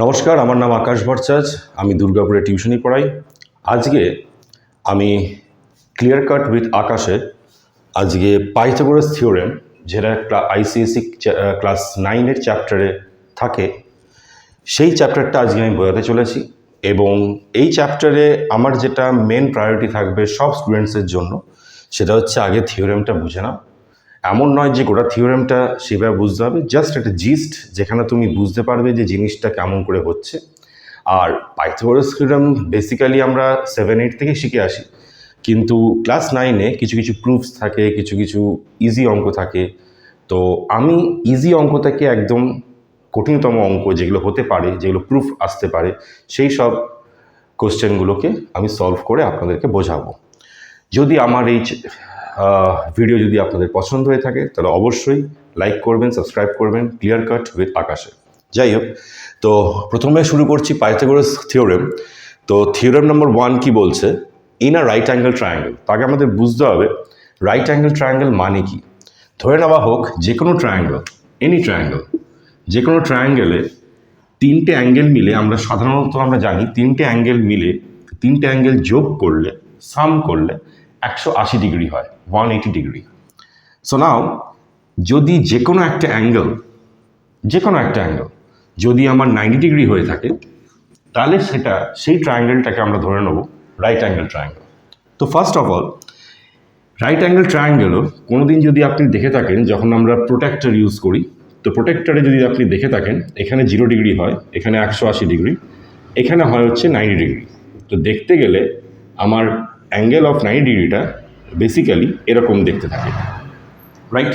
নমস্কার, আমার নাম আকাশ ভট্টাচার্য। আমি দুর্গাপুরে টিউশনি পড়াই। আজকে আমি ক্লিয়ার কাট উইথ আকাশে আজকে পাইথাগোরাস থিওরেম, যেটা একটা আইসিএসসি ক্লাস 9-এর চ্যাপ্টারে থাকে, সেই চ্যাপ্টারটা আজকে আমি বোঝাতে চলেছি। এবং এই চ্যাপ্টারে আমার যেটা মেন প্রায়োরিটি থাকবে সব স্টুডেন্টসের জন্য, সেটা হচ্ছে আগে থিওরেমটা বুঝে নাও। এমন নয় যে গোটা থিওরেমটা সেভাবে বুঝতে হবে, জাস্ট একটা জিস্ট যেখানে তুমি বুঝতে পারবে যে জিনিসটা কেমন করে হচ্ছে। আর পাইথাগোরাস থিওরেম বেসিক্যালি আমরা 7-8 থেকে শিখে আসি, কিন্তু ক্লাস 9-এ কিছু কিছু প্রুফস থাকে, কিছু কিছু ইজি অঙ্ক থাকে। তো আমি ইজি অঙ্ক থেকে একদম কঠিনতম অঙ্ক যেগুলো হতে পারে, যেগুলো প্রুফ আসতে পারে, সেই সব কোশ্চেনগুলোকে আমি সলভ করে আপনাদেরকে বোঝাবো। যদি আমার এই ভিডিও যদি আপনাদের পছন্দ হয়ে থাকে তাহলে অবশ্যই লাইক করবেন, সাবস্ক্রাইব করবেন ক্লিয়ার কাট উইথ আকাশে। যাই হোক, তো প্রথমে শুরু করছি পাইথাগোরাস থিওরেম। তো থিওরেম নম্বর 1 কি বলছে? In a right angle triangle. তাকে আমাদের বুঝতে হবে রাইট অ্যাঙ্গেল ট্রায়াঙ্গেল মানে কি। ধরে নেওয়া হোক যে কোনো ট্রায়াঙ্গেল, এনি ট্রায়াঙ্গেল, যে কোনো ট্রায়াঙ্গেলে তিনটে অ্যাঙ্গেল মিলে, আমরা সাধারণত আমরা জানি তিনটে অ্যাঙ্গেল মিলে, তিনটে অ্যাঙ্গেল যোগ করলে, সাম করলে 180 ডিগ্রি হয়, 180 ডিগ্রি। সো নাও, যদি যে কোনো একটা অ্যাঙ্গেল যদি আমার 90 ডিগ্রি হয়ে থাকে, তাহলে সেই ট্রায়াঙ্গেলটাকে আমরা ধরে নেব রাইট অ্যাঙ্গেল ট্রায়াঙ্গেল। তো first of all, right angle ট্রায়াঙ্গেলও কোনোদিন যদি আপনি দেখে থাকেন, যখন আমরা প্রোটেক্টর ইউজ করি, তো প্রোটেক্টরে যদি আপনি দেখে থাকেন, এখানে 0 ডিগ্রি হয়, এখানে 180 ডিগ্রি, এখানে হয় হচ্ছে 90 ডিগ্রি। তো দেখতে গেলে আমার অ্যাঙ্গেল অফ 90 ডিগ্রিটা বেসিক্যালি এরকম দেখতে থাকে, রাইট?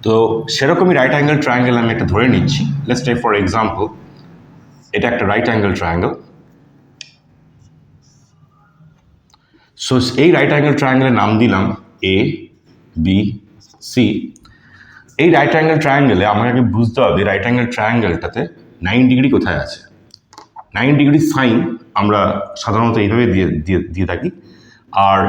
তো সেরকমই রাইট অ্যাঙ্গেল ট্রায়াঙ্গেল আমি একটা ধরে নিচ্ছি। লেটস টেক ফর এক্সাম্পল, এটা একটা রাইট অ্যাঙ্গেল ট্রায়াঙ্গেল। সো এই রাইট অ্যাঙ্গেল ট্রায়াঙ্গেলের নাম দিলাম এ বি সি। এই রাইট অ্যাঙ্গেল ট্রায়াঙ্গেলে আমাকে বুঝতে হবে রাইট অ্যাঙ্গেল ট্রায়াঙ্গেলটাতে 9 ডিগ্রি কোথায় আছে। 9 ডিগ্রি সাইন আমরা সাধারণত এইভাবে দিয়ে থাকি, আর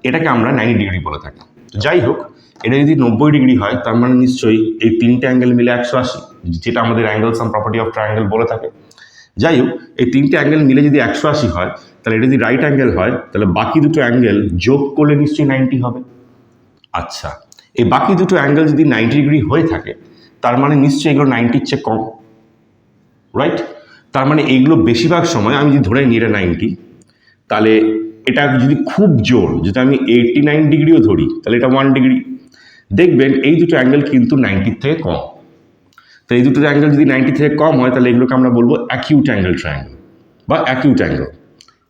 এটাকে আমরা 90 ডিগ্রি বলে থাকি। তো যাই হোক, এটা যদি 90 ডিগ্রি হয়, তার মানে নিশ্চয়ই এই তিনটে অ্যাঙ্গেল মিলে 180, যেটা আমাদের angle some property of triangle বলে থাকে। যাই হোক, এই তিনটে অ্যাঙ্গেল মিলে যদি 180 হয়, তাহলে এটা যদি রাইট অ্যাঙ্গেল হয়, তাহলে বাকি দুটো অ্যাঙ্গেল যোগ করলে নিশ্চয়ই 90 হবে। আচ্ছা, এই বাকি দুটো অ্যাঙ্গেল যদি 90 ডিগ্রি হয়ে থাকে, তার মানে নিশ্চয়ই এগুলো 90-র চেয়ে কম, রাইট? তার মানে এইগুলো বেশিরভাগ সময় আমি যদি ধরে নিই এটা 90, তাহলে এটা যদি খুব জোর, যদি আমি 89 ডিগ্রিও ধরি, তাহলে এটা 1 ডিগ্রি। দেখবেন এই দুটো অ্যাঙ্গেল কিন্তু 90-র থেকে কম। তো এই দুটো অ্যাঙ্গেল যদি 90 থেকে কম হয়, তাহলে এগুলোকে আমরা বলবো অ্যাকিউট অ্যাঙ্গেল ট্রায়াঙ্গেল বা অ্যাকিউট অ্যাঙ্গেল।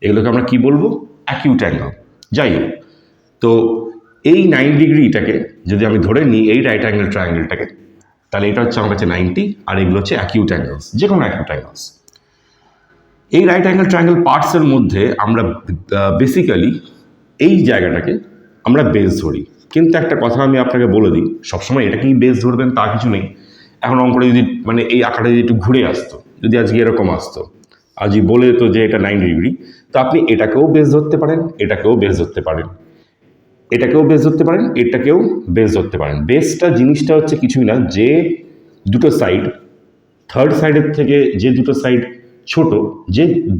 এগুলোকে আমরা কি বলবো? Acute angle. যাই হোক, তো এই 90 ডিগ্রিটাকে যদি আমি ধরে নিই এই রাইট অ্যাঙ্গেল ট্রায়াঙ্গেলটাকে, তাহলে এটা হচ্ছে আমার কাছে 90, আর এগুলো হচ্ছে অ্যাকিউট অ্যাঙ্গেলস, যে কোনো অ্যাকিউট অ্যাঙ্গেলস। এই রাইট অ্যাঙ্গেল ট্রায়াঙ্গেল পার্টসের মধ্যে আমরা বেসিক্যালি এই জায়গাটাকে আমরা বেস ধরি। কিন্তু একটা কথা আমি আপনাকে বলে দিই, সবসময় এটাকেই বেস ধরবেন তা কিছু নেই। এখন অঙ্কটা যদি মানে এই আঁকাটা যদি একটু ঘুরে আসতো, যদি আজকে এরকম আসতো, আজই বলে তো যে এটা 90 ডিগ্রি, তো আপনি এটাকেও বেস ধরতে পারেন, এটাকেও বেস ধরতে পারেন, এটাকেও বেস ধরতে পারেন, এটাকেও বেস ধরতে পারেন। বেসটা জিনিসটা হচ্ছে কিছুই না, যে দুটো সাইড, থার্ড সাইডের থেকে যে দুটো সাইড ছোট,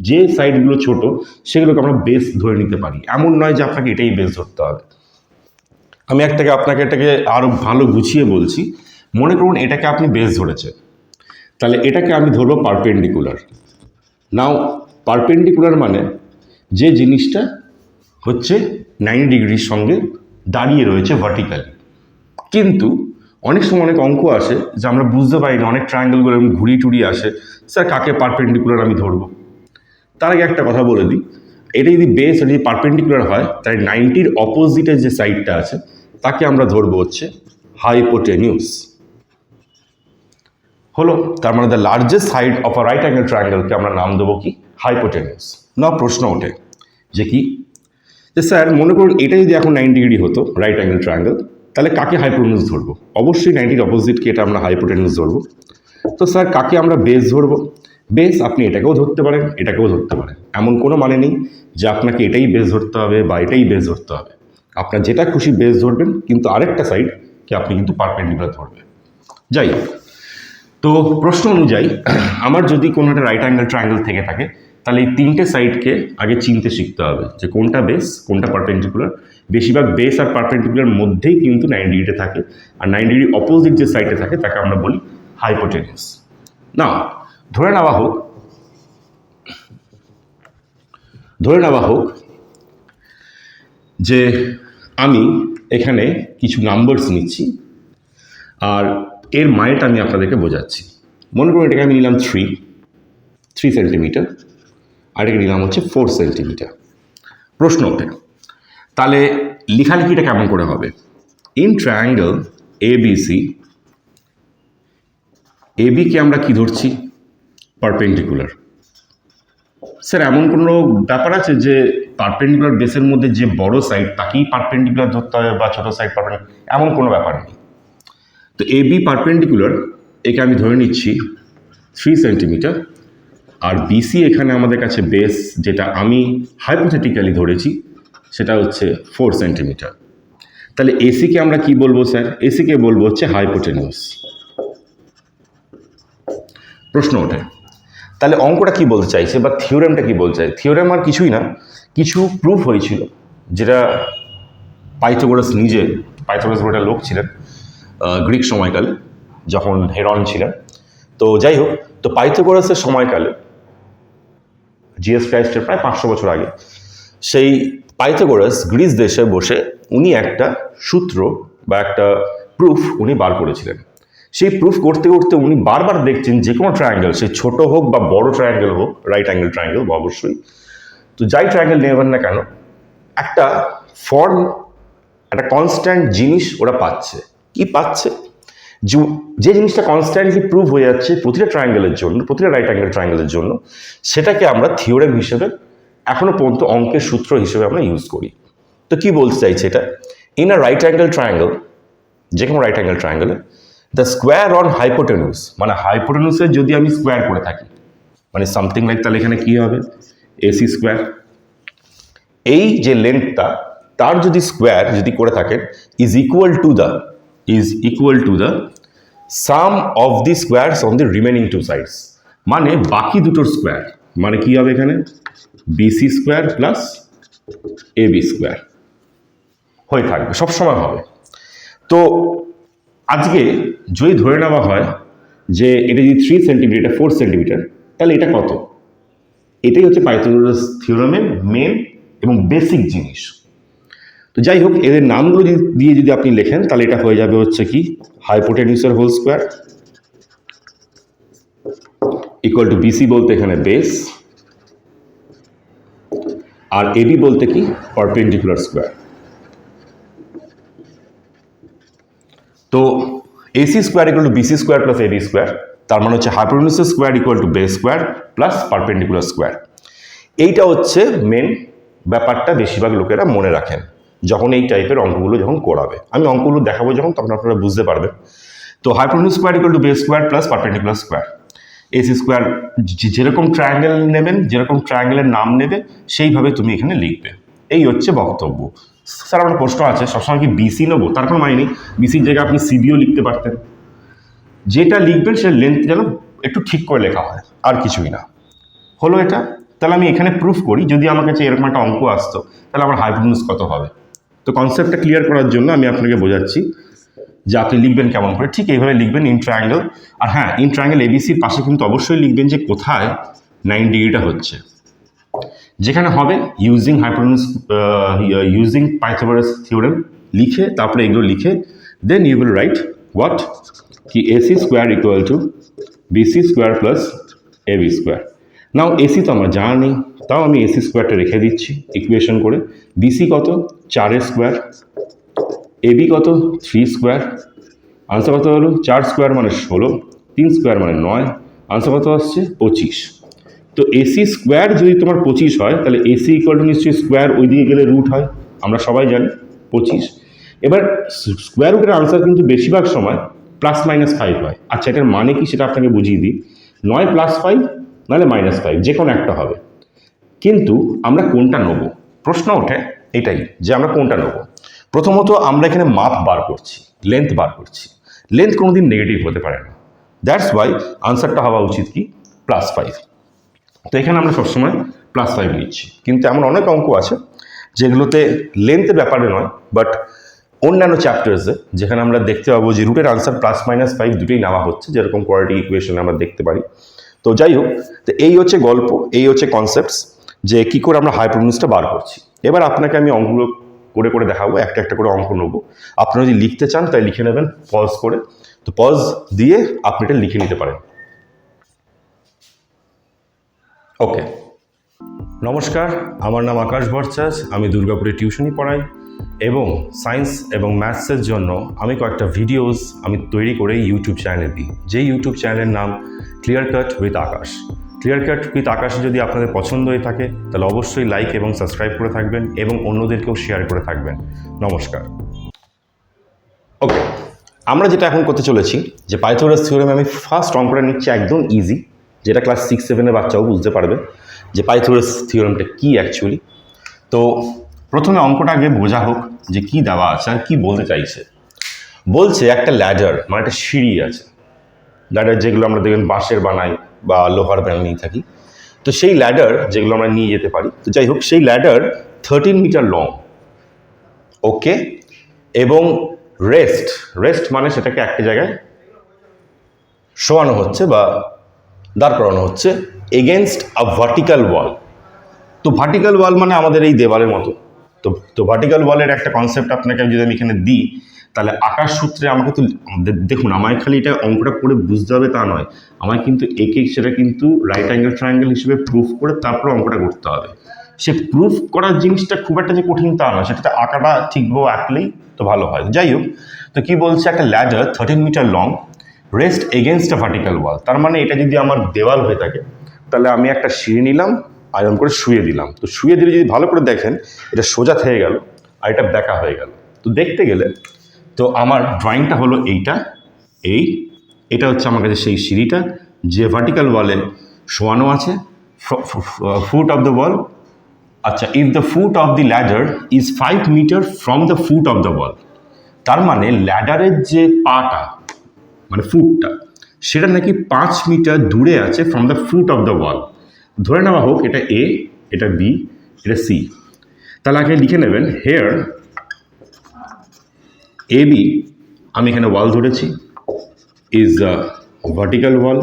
যে সাইডগুলো ছোট, সেগুলোকে আমরা বেস ধরে নিতে পারি। এমন নয় যে আপনাকে এটাই বেস ধরতে হবে। আমি আপনাকে এটাকে আরও ভালো গুছিয়ে বলছি। মনে করুন এটাকে আপনি বেস ধরেছেন, তাহলে এটাকে আমি ধরবো পারপেন্ডিকুলার। নাও পারপেন্ডিকুলার মানে যে জিনিসটা হচ্ছে 90 ডিগ্রির সঙ্গে দাঁড়িয়ে রয়েছে ভার্টিক্যালি। কিন্তু অনেক সময় অনেক অঙ্ক আসে যে আমরা বুঝতে পারি না, অনেক ট্রায়াঙ্গেলগুলো এরকম ঘুরিয়ে টুরিয়ে আসে, স্যার কাকে পারপেন্ডিকুলার আমি ধরবো? তার আগে একটা কথা বলে দিই, এটা যদি বেস যদি পারপেন্ডিকুলার হয়, তাই 90-র অপোজিটে যে সাইডটা আছে তাকে আমরা ধরবো হচ্ছে হাইপোটেনিউস। হলো, তার মানে the largest side of a right angle ট্রায়াঙ্গেলকে আমরা নাম দেবো কি? হাইপোটেনিউস। না প্রশ্ন ওঠে যে কি, যে স্যার মনে করুন এটা যদি এখন 90 ডিগ্রি হতো রাইট অ্যাঙ্গেল ট্রায়াঙ্গেল, তাহলে কাকে হাইপোটেনিউস ধরবো? অবশ্যই 90-র অপোজিটকে এটা আমরা হাইপোটেনিউস ধরবো। তো স্যার কাকে আমরা বেস ধরবো? বেস আপনি এটাকেও ধরতে পারেন, এটাকেও ধরতে পারেন, এমন কোনো মানে নেই যে আপনাকে এটাই বেস ধরতে হবে বা এটাই বেস ধরতে হবে। আপনার যেটা খুশি বেস ধরবেন, কিন্তু আরেকটা সাইডকে আপনি কিন্তু পারপেন্ডিকুলার ধরবেন। যাই হোক, তো প্রশ্ন অনুযায়ী আমার যদি কোনো একটা রাইট অ্যাঙ্গেল ট্রায়াঙ্গেল থেকে থাকে, তাহলে এই তিনটে সাইডকে আগে চিনতে শিখতে হবে যে কোনটা বেস কোনটা পারপেন্ডিকুলার। বেশিরভাগ বেস আর পারপেন্ডিকুলার মধ্যেই কিন্তু 90 ডিগ্রিতে থাকে, আর 90 ডিগ্রি অপোজিট যে সাইডে থাকে তাকে আমরা বলি হাইপোটেনিউস। না, ধরে নেওয়া হোক যে আমি এখানে কিছু নাম্বারস নিচ্ছি আর এর মানেটা আমি আপনাদেরকে বোঝাচ্ছি। মনে করুন এটাকে আমি নিলাম 3 সেন্টিমিটার, আর এটাকে নিলাম হচ্ছে 4 সেন্টিমিটার। প্রশ্ন ওঠে তাহলে লেখালেখিটা কেমন করে হবে? ইন ট্রায়াঙ্গেল এবিসি, এবিকে আমরা কি ধরছি? পারপেন্ডিকুলার। স্যার এমন কোনো ব্যাপার আছে যে পারপেন্ডিকুলার বেসের মধ্যে যে বড় সাইড তাকেই পারপেন্ডিকুলার ধরতে হবে বা ছোটো সাইড পারপেন্ডিকুলার? এমন কোনো ব্যাপার নেই। তো এবি পারপেন্ডিকুলার, একে আমি ধরে নিচ্ছি 3 সেন্টিমিটার, আর বিসি এখানে আমাদের কাছে বেস যেটা আমি হাইপোথেটিক্যালি ধরেছি সেটা হচ্ছে 4 সেন্টিমিটার। তাহলে এসিকে আমরা কি বলবো স্যার? এসিকে বলবো হচ্ছে হাইপোটেনিউস। প্রশ্ন ওঠে তাহলে অঙ্কটা কি বলতে চাইছে বা থিওরেমটা কি বলতে চাই? থিওরেম আর কিছুই না, কিছু প্রুফ হয়েছিল যেটা পাইথাগোরাস নিজে, পাইথাগোরাস বলে একটা লোক ছিলেন গ্রিক সময়কালে যখন হেরন ছিলেন। তো যাই হোক, তো পাইথাগোরাসের সময়কালে জিএস ক্রাইস্টের প্রায় 500 বছর আগে সেই পাইথাগোরাস গ্রিস দেশে বসে উনি একটা সূত্র বা একটা প্রুফ উনি বার করেছিলেন। সেই প্রুফ করতে করতে উনি বারবার দেখছেন যে কোনো ট্রায়াঙ্গেল, সে ছোট হোক বা বড় ট্রায়াঙ্গেল হোক, রাইট অ্যাঙ্গেল ট্রায়াঙ্গেল অবশ্যই, তো যাই ট্রায়াঙ্গেল নেবেন না কেন, একটা ফর্ম, একটা কনস্ট্যান্ট জিনিস ওরা পাচ্ছে। কি পাচ্ছে? যে জিনিসটা কনস্ট্যান্টলি প্রুভ হয়ে যাচ্ছে প্রতিটা ট্রায়াঙ্গেলের জন্য, প্রতিটা রাইট অ্যাঙ্গেল ট্রায়াঙ্গেলের জন্য, সেটাকে আমরা থিওরেম হিসেবে এখনো পর্যন্ত অঙ্কের সূত্র হিসেবে আমরা ইউজ করি। তো কি বলতে চাইছে এটা? In a right angle triangle, যে কোনো রাইট অ্যাঙ্গেল ট্রায়াঙ্গেলে দ্য স্কোয়ার অন হাইপোটেনিউস, মানে হাইপোটেনিউসের যদি আমি স্কোয়ার করে থাকি, মানে সামথিং লাইক, তাহলে এখানে কি হবে? AC square. এই যে লেন্থটা তার যদি স্কোয়ার যদি করে থাকেন is equal to the sum of the squares on the remaining two sides, মানে বাকি দুটোর স্কোয়ার, মানে কি হবে এখানে? BC square plus AB square হয়ে থাকবে, সবসময় হবে। তো আজকে যদি ধরে নেওয়া হয় যে এটা যদি 3 সেন্টিমিটার 4 সেন্টিমিটার, তাহলে এটা কত? এটাই হচ্ছে পাইথাগোরাস থিওরেমের মেন এবং বেসিক জিনিস। তো যাই হোক, এদের নামগুলো দিয়ে যদি আপনি লেখেন তাহলে এটা হয়ে যাবে হচ্ছে কি হাইপোটেনিউসের whole square equal to BC বলতে এখানে বেস, আর এবি বলতে কি পারপেন্ডিকুলার স্কোয়ার। তো AC square equal to BC square plus AB square, তার মানে হচ্ছে হাইপোটেনিউসের square equal to base square plus perpendicular square. এইটা হচ্ছে মেন ব্যাপারটা, বেশিরভাগ লোকেরা মনে রাখেন যখন এই টাইপের অঙ্কগুলো যখন করাবে। আমি অঙ্কগুলো দেখাবো যখন, তখন আপনারা বুঝতে পারবেন। তো hypotenuse square equal to base square plus perpendicular square. AC square যেরকম ট্রায়াঙ্গেল নেবেন, যেরকম ট্রায়াঙ্গেলের নাম নেবে সেইভাবে তুমি এখানে লিখবে। এই হচ্ছে বক্তব্য। স্যার আমার প্রশ্ন আছে, সবসময় কি বিসি নেবো? তার কোনো মানে নেই, বিসির জায়গায় আপনি সিবিও লিখতে পারতেন। যেটা লিখবেন সে লেন্থ যেন একটু ঠিক করে লেখা হয়, আর কিছুই না। হলো এটা। তাহলে আমি এখানে প্রুফ করি, যদি আমার কাছে এরকম একটা অঙ্ক আসতো তাহলে আমার হাইপোটেনিউস কত হবে। তো কনসেপ্টটা ক্লিয়ার করার জন্য আমি আপনাকে বোঝাচ্ছি যে আপনি লিখবেন কেমন করে। ঠিক এইভাবে লিখবেন ইন ট্রায়াঙ্গেল। আর হ্যাঁ, ইন ট্রায়াঙ্গেল এবিসির পাশে কিন্তু অবশ্যই লিখবেন যে কোথায় 90 ডিগ্রিটা হচ্ছে। যেখানে হবে using hypotenuse, using Pythagoras theorem লিখে, তারপরে এগুলো লিখে দেন ইউ উইল রাইট হোয়াট, কি AC square equal to BC square plus AB square. Now AC তো আমার জানা নেই, তাও আমি এসি স্কোয়ারটা রেখে দিচ্ছি ইকুয়েশন করে। বিসি কত? 4 স্কোয়ার। এবি কত? 3 স্কোয়ার। আনসার কত হলো? 4 স্কোয়ার মানে 16, 3 স্কোয়ার মানে 9, আনসার কত আসছে? 25। তো এসি স্কোয়ার যদি তোমার 25 হয় তাহলে এসি ইকুয়াল টু নিশ্চয়ই স্কোয়ার ওই দিকে গেলে রুট হয়, আমরা সবাই জানি 25। এবার স্কোয়ার রুটের আনসার কিন্তু বেশিরভাগ সময় +-5 হয়। আচ্ছা, এটার মানে কি সেটা আপনাকে বুঝিয়ে দিই। 9 +5 নাহলে -5, যে কোনো একটা হবে। কিন্তু আমরা কোনটা নেব? প্রশ্ন ওঠে এটাই যে আমরা কোনটা নেব। প্রথমত আমরা এখানে মাপ বার করছি, লেন্থ বার করছি। লেন্থ কোনোদিন নেগেটিভ হতে পারে না। দ্যাটস ওয়াই আনসারটা হওয়া উচিত কি +5। তো এখানে আমরা সবসময় +5 নিচ্ছি, কিন্তু এমন অনেক অঙ্ক আছে যেগুলোতে লেন্থের ব্যাপারে নয়, বাট অন্যান্য চ্যাপ্টার্সে যেখানে আমরা দেখতে পাবো যে রুটের আনসার +-5 দুটোই নেওয়া হচ্ছে, যেরকম কোয়াড্রেটিক ইকুয়েশনে আমরা দেখতে পারি। তো যাই হোক, তো এই হচ্ছে গল্প, এই হচ্ছে কনসেপ্টস যে কী করে আমরা হাইপোটেনিউসটা বার করছি। এবার আপনাকে আমি অঙ্কগুলো করে করে দেখাবো, একটা একটা করে অঙ্ক নেবো। আপনারা যদি লিখতে চান তাই লিখে নেবেন পজ করে, তো পজ দিয়ে আপনি এটা লিখে নিতে পারেন। ওকে, নমস্কার, আমার নাম আকাশ ভট্টাচার্য, আমি দুর্গাপুরে টিউশনি পড়াই এবং সায়েন্স এবং ম্যাথসের জন্য আমি কয়েকটা ভিডিওস আমি তৈরি করে ইউটিউব চ্যানেলে দিই, যে ইউটিউব চ্যানেলের নাম clear cut with Akash. Clear cut with আকাশে যদি আপনাদের পছন্দ হয়ে থাকে তাহলে অবশ্যই লাইক এবং সাবস্ক্রাইব করে থাকবেন এবং অন্যদেরকেও শেয়ার করে থাকবেন। নমস্কার। ওকে, আমরা যেটা এখন করতে চলেছি যে পাইথাগোরাস থিওরেমে আমি ফার্স্ট অঙ্কটা নিচ্ছি একদম ইজি, যেটা ক্লাস 6-7 বাচ্চাও বুঝতে পারবে যে পাইথাগোরাস থিওরেমটা কী অ্যাকচুয়ালি। তো প্রথমে অঙ্কটা আগে বোঝা হোক যে কী দেওয়া আছে আর কী বলতে চাইছে। বলছে একটা ল্যাডার, মানে একটা সিঁড়ি আছে, ল্যাডার যেগুলো আমরা দেখবেন বাঁশের বানাই বা লোহার বানিয়ে থাকি, তো সেই ল্যাডার যেগুলো আমরা নিয়ে যেতে পারি, তো যাই হোক সেই ল্যাডার 13 মিটার লং। ওকে, এবং রেস্ট মানে সেটাকে একটা জায়গায় শোয়ানো হচ্ছে বা দাঁড় করানো হচ্ছে এগেনস্ট আ ভার্টিক্যাল ওয়াল। তো ভার্টিক্যাল ওয়াল মানে আমাদের এই দেওয়ালের মতো। তো ভার্টিক্যাল ওয়ালের একটা কনসেপ্ট আপনাকে যদি আমি এখানে দিই, তাহলে আকাশ সূত্রে আমাকে তো দেখুন, আমায় খালি এটা অঙ্কটা পড়ে বুঝতে হবে তা নয়, আমায় কিন্তু একে সেটা কিন্তু রাইট অ্যাঙ্গেল ট্রায়াঙ্গেল হিসেবে প্রুফ করে তারপর অঙ্কটা করতে হবে। সে প্রুফ করার জিনিসটা খুব একটা যে কঠিন তা নয়, সেটাতে আঁকাটা ঠিকভাবে আঁকলেই তো ভালো হয়। যাই হোক, তো কী বলছে, একটা ladder 13 metre long rest against a vertical wall. তার মানে এটা যদি আমার দেওয়াল হয়ে থাকে তাহলে আমি একটা সিঁড়ি নিলাম আর এরকম করে শুয়ে দিলাম। তো শুয়ে দিলে যদি ভালো করে দেখেন এটা সোজা হয়ে গেল আর এটা বেঁকা হয়ে গেল। তো দেখতে গেলে তো আমার ড্রয়িংটা হলো এটা হচ্ছে আমার কাছে সেই সিঁড়িটা যে ভার্টিক্যাল ওয়ালে শোয়ানো আছে, ফুট অফ দ্য ওয়াল। আচ্ছা, if the foot of the ladder is 5 metre from the foot of the wall, তার মানে ল্যাডারের যে পাটা মানে ফুটটা সেটা নাকি 5 মিটার দূরে আছে from the foot of the wall. ধরে নেওয়া হোক এটা এ, এটা বি, এটা সি। তাহলে আগে লিখে নেবেন হেয়ার এ বি, আমি এখানে ওয়াল ধরেছি, ইজ দ্য ভার্টিক্যাল ওয়াল,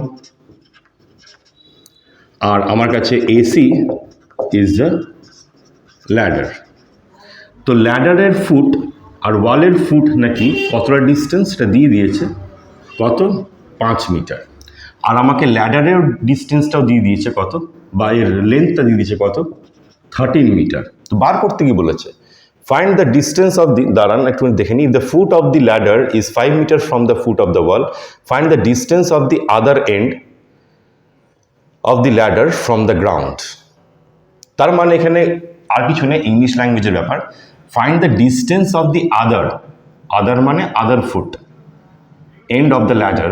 আর আমার কাছে এসি ইজ দ্য ল্যাডার। তো ল্যাডারের ফুট আর ওয়ালের ফুট নাকি কতটা ডিস্টেন্স সেটা দিয়ে দিয়েছে, কত 5 মিটার, আর আমাকে ল্যাডারের ডিস্টেন্সটাও দিয়ে দিয়েছে কত, বা এর লেন্থটা দিয়ে দিয়েছে কত 13 মিটার। তো বার করতে কি বলেছে, find the distance of the, দাঁড়ান একটু দেখে নিই, the foot of the ladder is 5 metre from the foot of the wall, find the distance of the other end of the ladder from the ground. তার মানে এখানে আর কিছু নেই, ইংলিশ ল্যাঙ্গুয়েজের ব্যাপার। Find the distance of the other মানে other foot, end of the ladder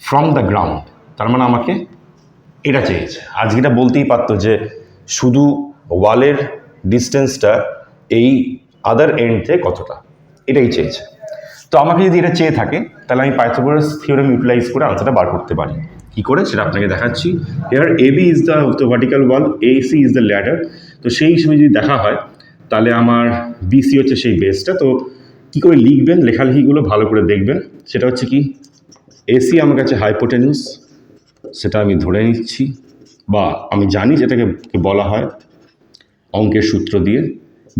from the ground. তার মানে আমাকে এটা চেয়েছে। আজকে এটা বলতেই পারতো যে শুধু ওয়ালের ডিস্টেন্সটা এই আদার এন্ড থেকে কতটা, এটাই চেয়েছে। তো আমাকে যদি এটা চেয়ে থাকে তাহলে আমি পাইথাগোরাস থিওরেম ইউটিলাইজ করে আনসারটা বার করতে পারি। কী করে সেটা আপনাকে দেখাচ্ছি। এর A B is the vertical wall, A C is the ladder. তো সেই হিসেবে যদি দেখা হয় তাহলে আমার বিসি হচ্ছে সেই বেসটা। তো কী করে লিখবেন, লেখালেখিগুলো ভালো করে দেখবেন। সেটা হচ্ছে কি, এসি আমার কাছে হাইপোটেনিউস, সেটা আমি ধরে নিচ্ছি, বা আমি জানি যেটাকে বলা হয় অঙ্কের সূত্র দিয়ে।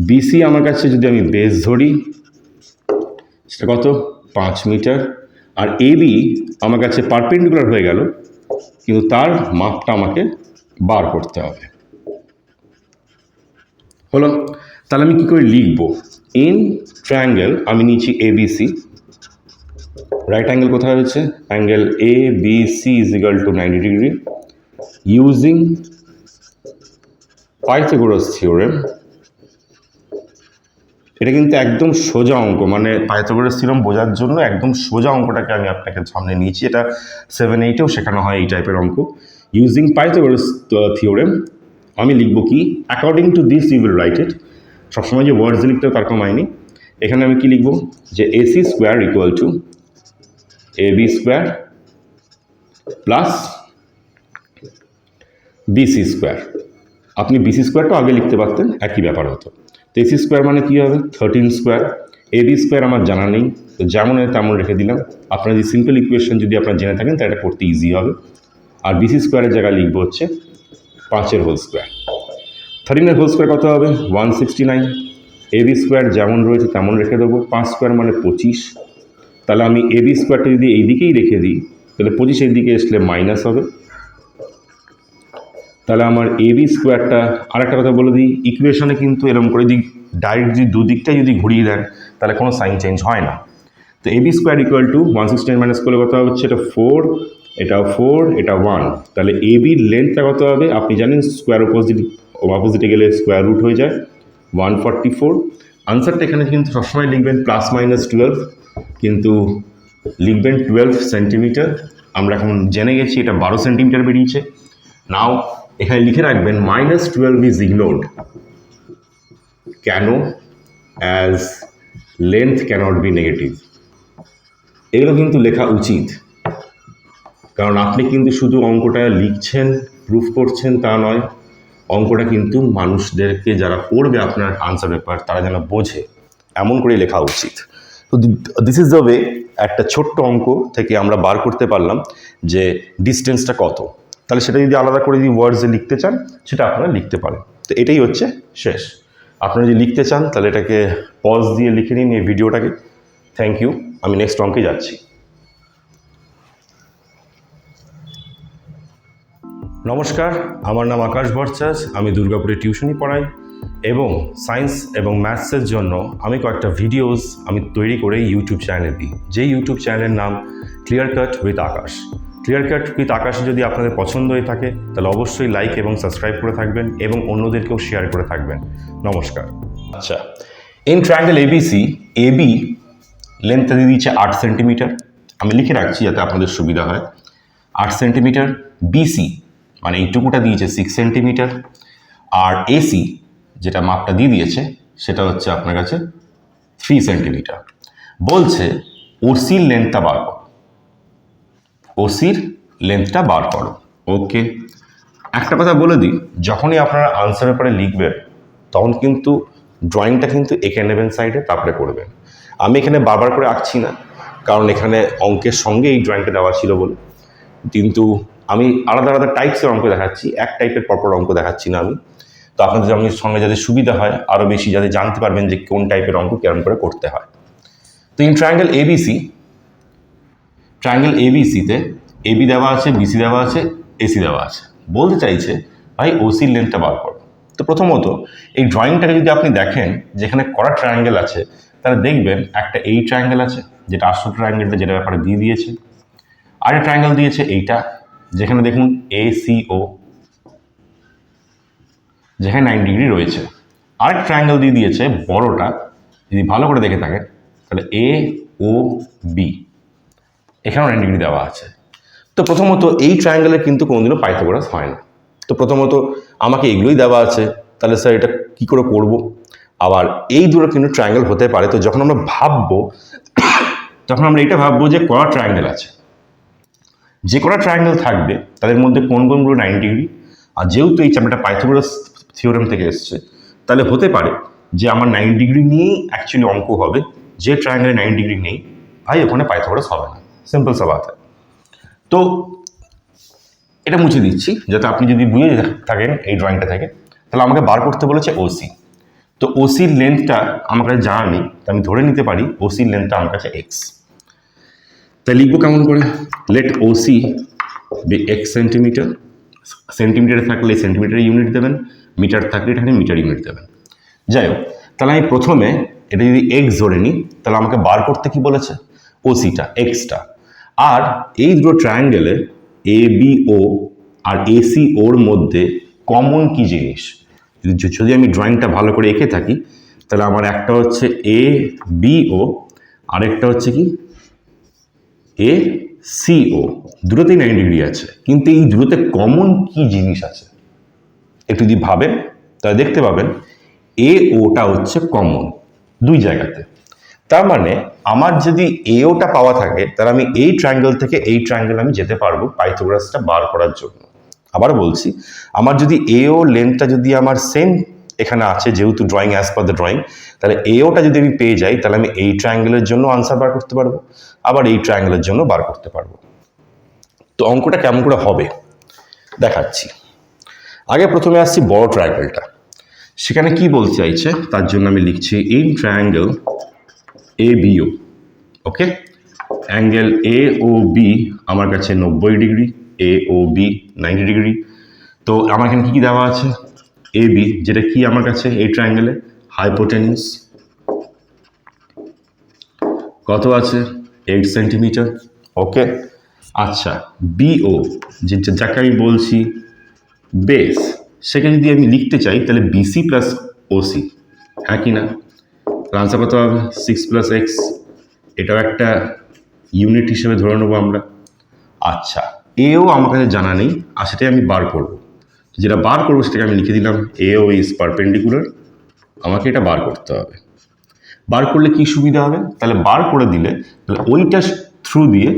বিসি আমার কাছে যদি আমি বেস ধরি সেটা কত 5 মিটার, আর এবি আমার কাছে পারপেন্ডিকুলার হয়ে গেল, কিন্তু তার মাপটা আমাকে বার করতে হবে। হলো, তাহলে আমি কী করে লিখব, ইন ট্রায়াঙ্গেল আমি নিচ্ছি এবিসি, রাইট অ্যাঙ্গেল কোথায় হচ্ছে, angle a b c is equal to 90 degree, using Pythagoras theorem. এটা কিন্তু একদম সোজা অঙ্ক, মানে পাইথাগোরাস থিওরেম বোঝার জন্য একদম সোজা অঙ্কটাকে আমি আপনাকে সামনে নিয়েছি। এটা 7-8-এও শেখানো হয় এই টাইপের অঙ্ক। ইউজিং পাইথাগোরাস থিওরেম আমি লিখব কি, according to this you will write it. সবসময় যে ওয়ার্ডস লিখতে তার কোনো মাইনে, এখানে আমি কি লিখব যে AC square equal to A B square plus BC square. আপনি বিসি স্কোয়ারটা আগে লিখতে পারতেন, একই ব্যাপার হতো। তো এসি স্কোয়ার মানে কী হবে? 13 স্কোয়ার। এবি স্কোয়ার আমার জানা নেই, তো যেমন হয় তেমন রেখে দিলাম। আপনার যে সিম্পল ইকুয়েশন যদি আপনার জেনে থাকেন তাহলে এটা করতে ইজি হবে। আর বিসি স্কোয়ারের জায়গায় লিখবো হচ্ছে 5 হোল স্কোয়ার। 13 হোল স্কোয়ার কত হবে? 169। এবি স্কোয়ার যেমন রয়েছে তেমন রেখে দেবো। 5 স্কোয়ার মানে 25। তাহলে আমি এবি স্কোয়ারটা যদি এই দিকেই রেখে দিই তাহলে 25 এই দিকে আসলে মাইনাস হবে। তাহলে আমার এবি স্কোয়ারটা, আরেকটা কথা বলে দিই, ইকুয়েশনে কিন্তু এরকম করে দিই ডাইরেক্ট যদি দুদিকটাই যদি ঘুরিয়ে দেন তাহলে কোনো সাইন চেঞ্জ হয় না। তো A B square equal to 169 minus করলে কত হচ্ছে? এটা 4, এটা 4, এটা 1। তাহলে এবির লেন্থটা কত হবে? আপনি জানেন স্কোয়ার অপোজিটে গেলে স্কোয়ার রুট হয়ে যায়, 144। আনসারটা এখানে কিন্তু সবসময় লিখবেন ±12, কিন্তু লিখবেন 12 সেন্টিমিটার। আমরা এখন জেনে গেছি এটা 12 সেন্টিমিটার বেরিয়েছে। নাও এখানে লিখে রাখবেন -12 ইজ ইগনোরড। কেন? As length cannot be negative. এগুলো কিন্তু লেখা উচিত, কারণ আপনি কিন্তু শুধু অঙ্কটা লিখছেন, প্রুফ করছেন তা নয়। অঙ্কটা কিন্তু মানুষদেরকে যারা পড়বে আপনার আনসার পেপার তারা যেন বোঝে, এমন করে লেখা উচিত। তো দিস ইজ দ্য ওয়ে একটা ছোট্ট অঙ্ক থেকে আমরা বার করতে পারলাম যে ডিস্টেন্সটা কত। তাহলে সেটা যদি আলাদা করে যদি ওয়ার্ডসে লিখতে চান সেটা আপনারা লিখতে পারেন। তো এটাই হচ্ছে শেষ। আপনারা যদি লিখতে চান তাহলে এটাকে পজ দিয়ে লিখে নিন এই ভিডিওটাকে। Thank you. আমি নেক্সট অঙ্কে যাচ্ছি। নমস্কার, আমার নাম আকাশ ভট্টাচার্য। আমি দুর্গাপুরে টিউশনি পড়াই এবং সায়েন্স এবং ম্যাথসের জন্য আমি কয়েকটা ভিডিওস আমি তৈরি করে ইউটিউব চ্যানেলে দিই। যে ইউটিউব চ্যানেলের নাম clear cut with Akash. Clear cut with Akash যদি আপনাদের পছন্দ হয়ে থাকে তাহলে অবশ্যই লাইক এবং সাবস্ক্রাইব করে থাকবেন এবং অন্যদেরকেও শেয়ার করে থাকবেন। নমস্কার। আচ্ছা, ইন ট্রায়াঙ্গেল এবিসি, এবি লেন্থটা দিয়ে দিচ্ছে 8 সেন্টিমিটার। আমি লিখে রাখছি যাতে আপনাদের সুবিধা হয়। 8 সেন্টিমিটার। বিসি মানে এইটুকুটা দিয়েছে 6 সেন্টিমিটার। আর এসি যেটা মাপটা দিয়ে দিয়েছে সেটা হচ্ছে আপনার কাছে 3 সেন্টিমিটার। বলছে ওসির লেন্থটা বার করো। ওসির লেন্থটা বার করো। ওকে, একটা কথা বলে দিই, যখনই আপনারা আনসার পেপারে লিখবেন তখন কিন্তু ড্রয়িংটা কিন্তু এঁকে নেবেন সাইডে, তারপরে করবেন। আমি এখানে বারবার করে আঁকছি না, কারণ এখানে অঙ্কের সঙ্গে এই ড্রয়িংটা দেওয়া ছিল বলে। কিন্তু আমি আলাদা আলাদা টাইপসের অঙ্ক দেখাচ্ছি, এক টাইপের পরপর অঙ্ক দেখাচ্ছি না আমি। তো আপনাদের সঙ্গে যাতে সুবিধা হয়, আরও বেশি যাতে জানতে পারবেন যে কোন টাইপের অঙ্ক কেমন করে করতে হয়। তো ইন ট্রায়াঙ্গেল এবিসি, ট্রায়াঙ্গেল এবিসিতে এবি দেওয়া আছে, বিসি দেওয়া আছে, এসি দেওয়া আছে। বলতে চাইছে ভাই ওসির লেন্থটা বার করো। তো প্রথমত এই ড্রয়িংটাকে যদি আপনি দেখেন যেখানে করা ট্রায়াঙ্গেল আছে, তাহলে দেখবেন একটা এই ট্রায়াঙ্গেল আছে যেটা আসল ট্রায়াঙ্গেলটা, যেটা ব্যাপারে দিয়ে দিয়েছে। আর একটা ট্রায়াঙ্গেল দিয়েছে এইটা, যেখানে দেখুন ACO, যেখানে 9 ডিগ্রি রয়েছে। আরেক ট্রায়াঙ্গেল দিয়ে দিয়েছে বড়টা, যদি ভালো করে দেখে থাকেন তাহলে AOB, এখানেও 9 ডিগ্রি দেওয়া আছে। তো প্রথমত এই ট্রায়াঙ্গেলের কিন্তু কোনোদিনও পাইথাগোরাস হয় না। তো প্রথমত আমাকে এগুলোই দেওয়া আছে, তাহলে স্যার এটা কী করে করব? আবার এই দুটো কিন্তু ট্রায়াঙ্গেল হতে পারে। তো যখন আমরা ভাববো তখন আমরা এটা ভাববো যে কড়া ট্রায়াঙ্গেল আছে, যে কটা ট্রায়াঙ্গেল থাকবে তাদের মধ্যে কোন কোনগুলো 9 ডিগ্রি। আর যেহেতু এই চ্যাপ্টারটা পাইথাগোরাস থিওরেম থেকে এসছে, তাহলে হতে পারে যে আমার 9 ডিগ্রি নিয়েই অ্যাকচুয়ালি অঙ্ক হবে। যে ট্রায়াঙ্গেলে 9 ডিগ্রি নেই ভাই, ওখানে পাইথাগোরাস হবে না। সিম্পল সা বাত। তো এটা মুছে দিচ্ছি যাতে আপনি যদি বুঝে থাকেন এই ড্রয়িংটা থেকে। তাহলে আমাকে বার করতে বলেছে ওসি। তো ওসির লেন্থটা আমার কাছে জানা নেই, তো আমি ধরে নিতে পারি ওসির লেন্থটা আমার কাছে এক্স। তাই লিখবো কেমন করে? Let OC be X centimetre. সেন্টিমিটারে থাকলে সেন্টিমিটার ইউনিট দেবেন, মিটার থাকলে এখানে মিটার ইউনিট দেবেন। যাই হোক, তাহলে আমি প্রথমে এটা যদি এক্স ধরে নিই তাহলে আমাকে বার করতে কি বলেছে? ওসিটা, এক্সটা। আর এই দুটো ট্রায়াঙ্গেলে ABO আর ACOর মধ্যে কমন কি জিনিস? যদি আমি ড্রয়িংটা ভালো করে এঁকে থাকি তাহলে আমার একটা হচ্ছে ABO, আরেকটা হচ্ছে কি ACO। দুটোতেই 9 ডিগ্রি আছে, কিন্তু এই দুটোতে কমন কি জিনিস আছে একটু যদি ভাবেন তাহলে দেখতে পাবেন AOটা হচ্ছে কমন দুই জায়গাতে। তার মানে আমার যদি এওটা পাওয়া থাকে তাহলে আমি এই ট্রায়াঙ্গেল থেকে এই ট্রায়াঙ্গেল আমি যেতে পারবো পাইথাগোরাসটা বার করার জন্য। আবার বলছি, আমার যদি এও লেন্থটা যদি আমার সেম এখানে আছে, যেহেতু drawing as per the drawing, তাহলে এওটা যদি আমি পেয়ে যাই তাহলে আমি এই ট্রায়াঙ্গেলের জন্য আনসার বার করতে পারবো, আবার এই ট্রায়াঙ্গেলের জন্য বার করতে পারবো। তো অঙ্কটা কেমন করে হবে দেখাচ্ছি। আগে প্রথমে আসছি বড় ট্রায়াঙ্গেলটা, সেখানে কি বলতে চাইছে তার জন্য আমি লিখছি in triangle ABO। Okay, angle AOB আমার কাছে 90 ডিগ্রি, AOB 90 ডিগ্রি। তো আমার এখানে কী কী দেওয়া আছে, AB যেটা কি আমার কাছে এই ট্রায়াঙ্গেলে হাইপোটেনিউস কত আছে 8 সেন্টিমিটার। ওকে, আচ্ছা BO যাকে আমি বলছি বেস, সেটা যদি আমি লিখতে চাই তাহলে BC প্লাস OC, হ্যাঁ কি না? আনসার কত হবে 6 + x, এটাও একটা ইউনিট হিসেবে ধরে নেবো আমরা। আচ্ছা এও আমার কাছে জানা নেই, আর সেটাই আমি বার করবো, যেটা বার করবো সেটাকে আমি লিখে দিলাম AO ইজ পারপেন্ডিকুলার। আমাকে এটা বার করতে হবে। বার করলে কি সুবিধা হবে, তাহলে বার করে দিলে তাহলে ওইটা থ্রু দিয়ে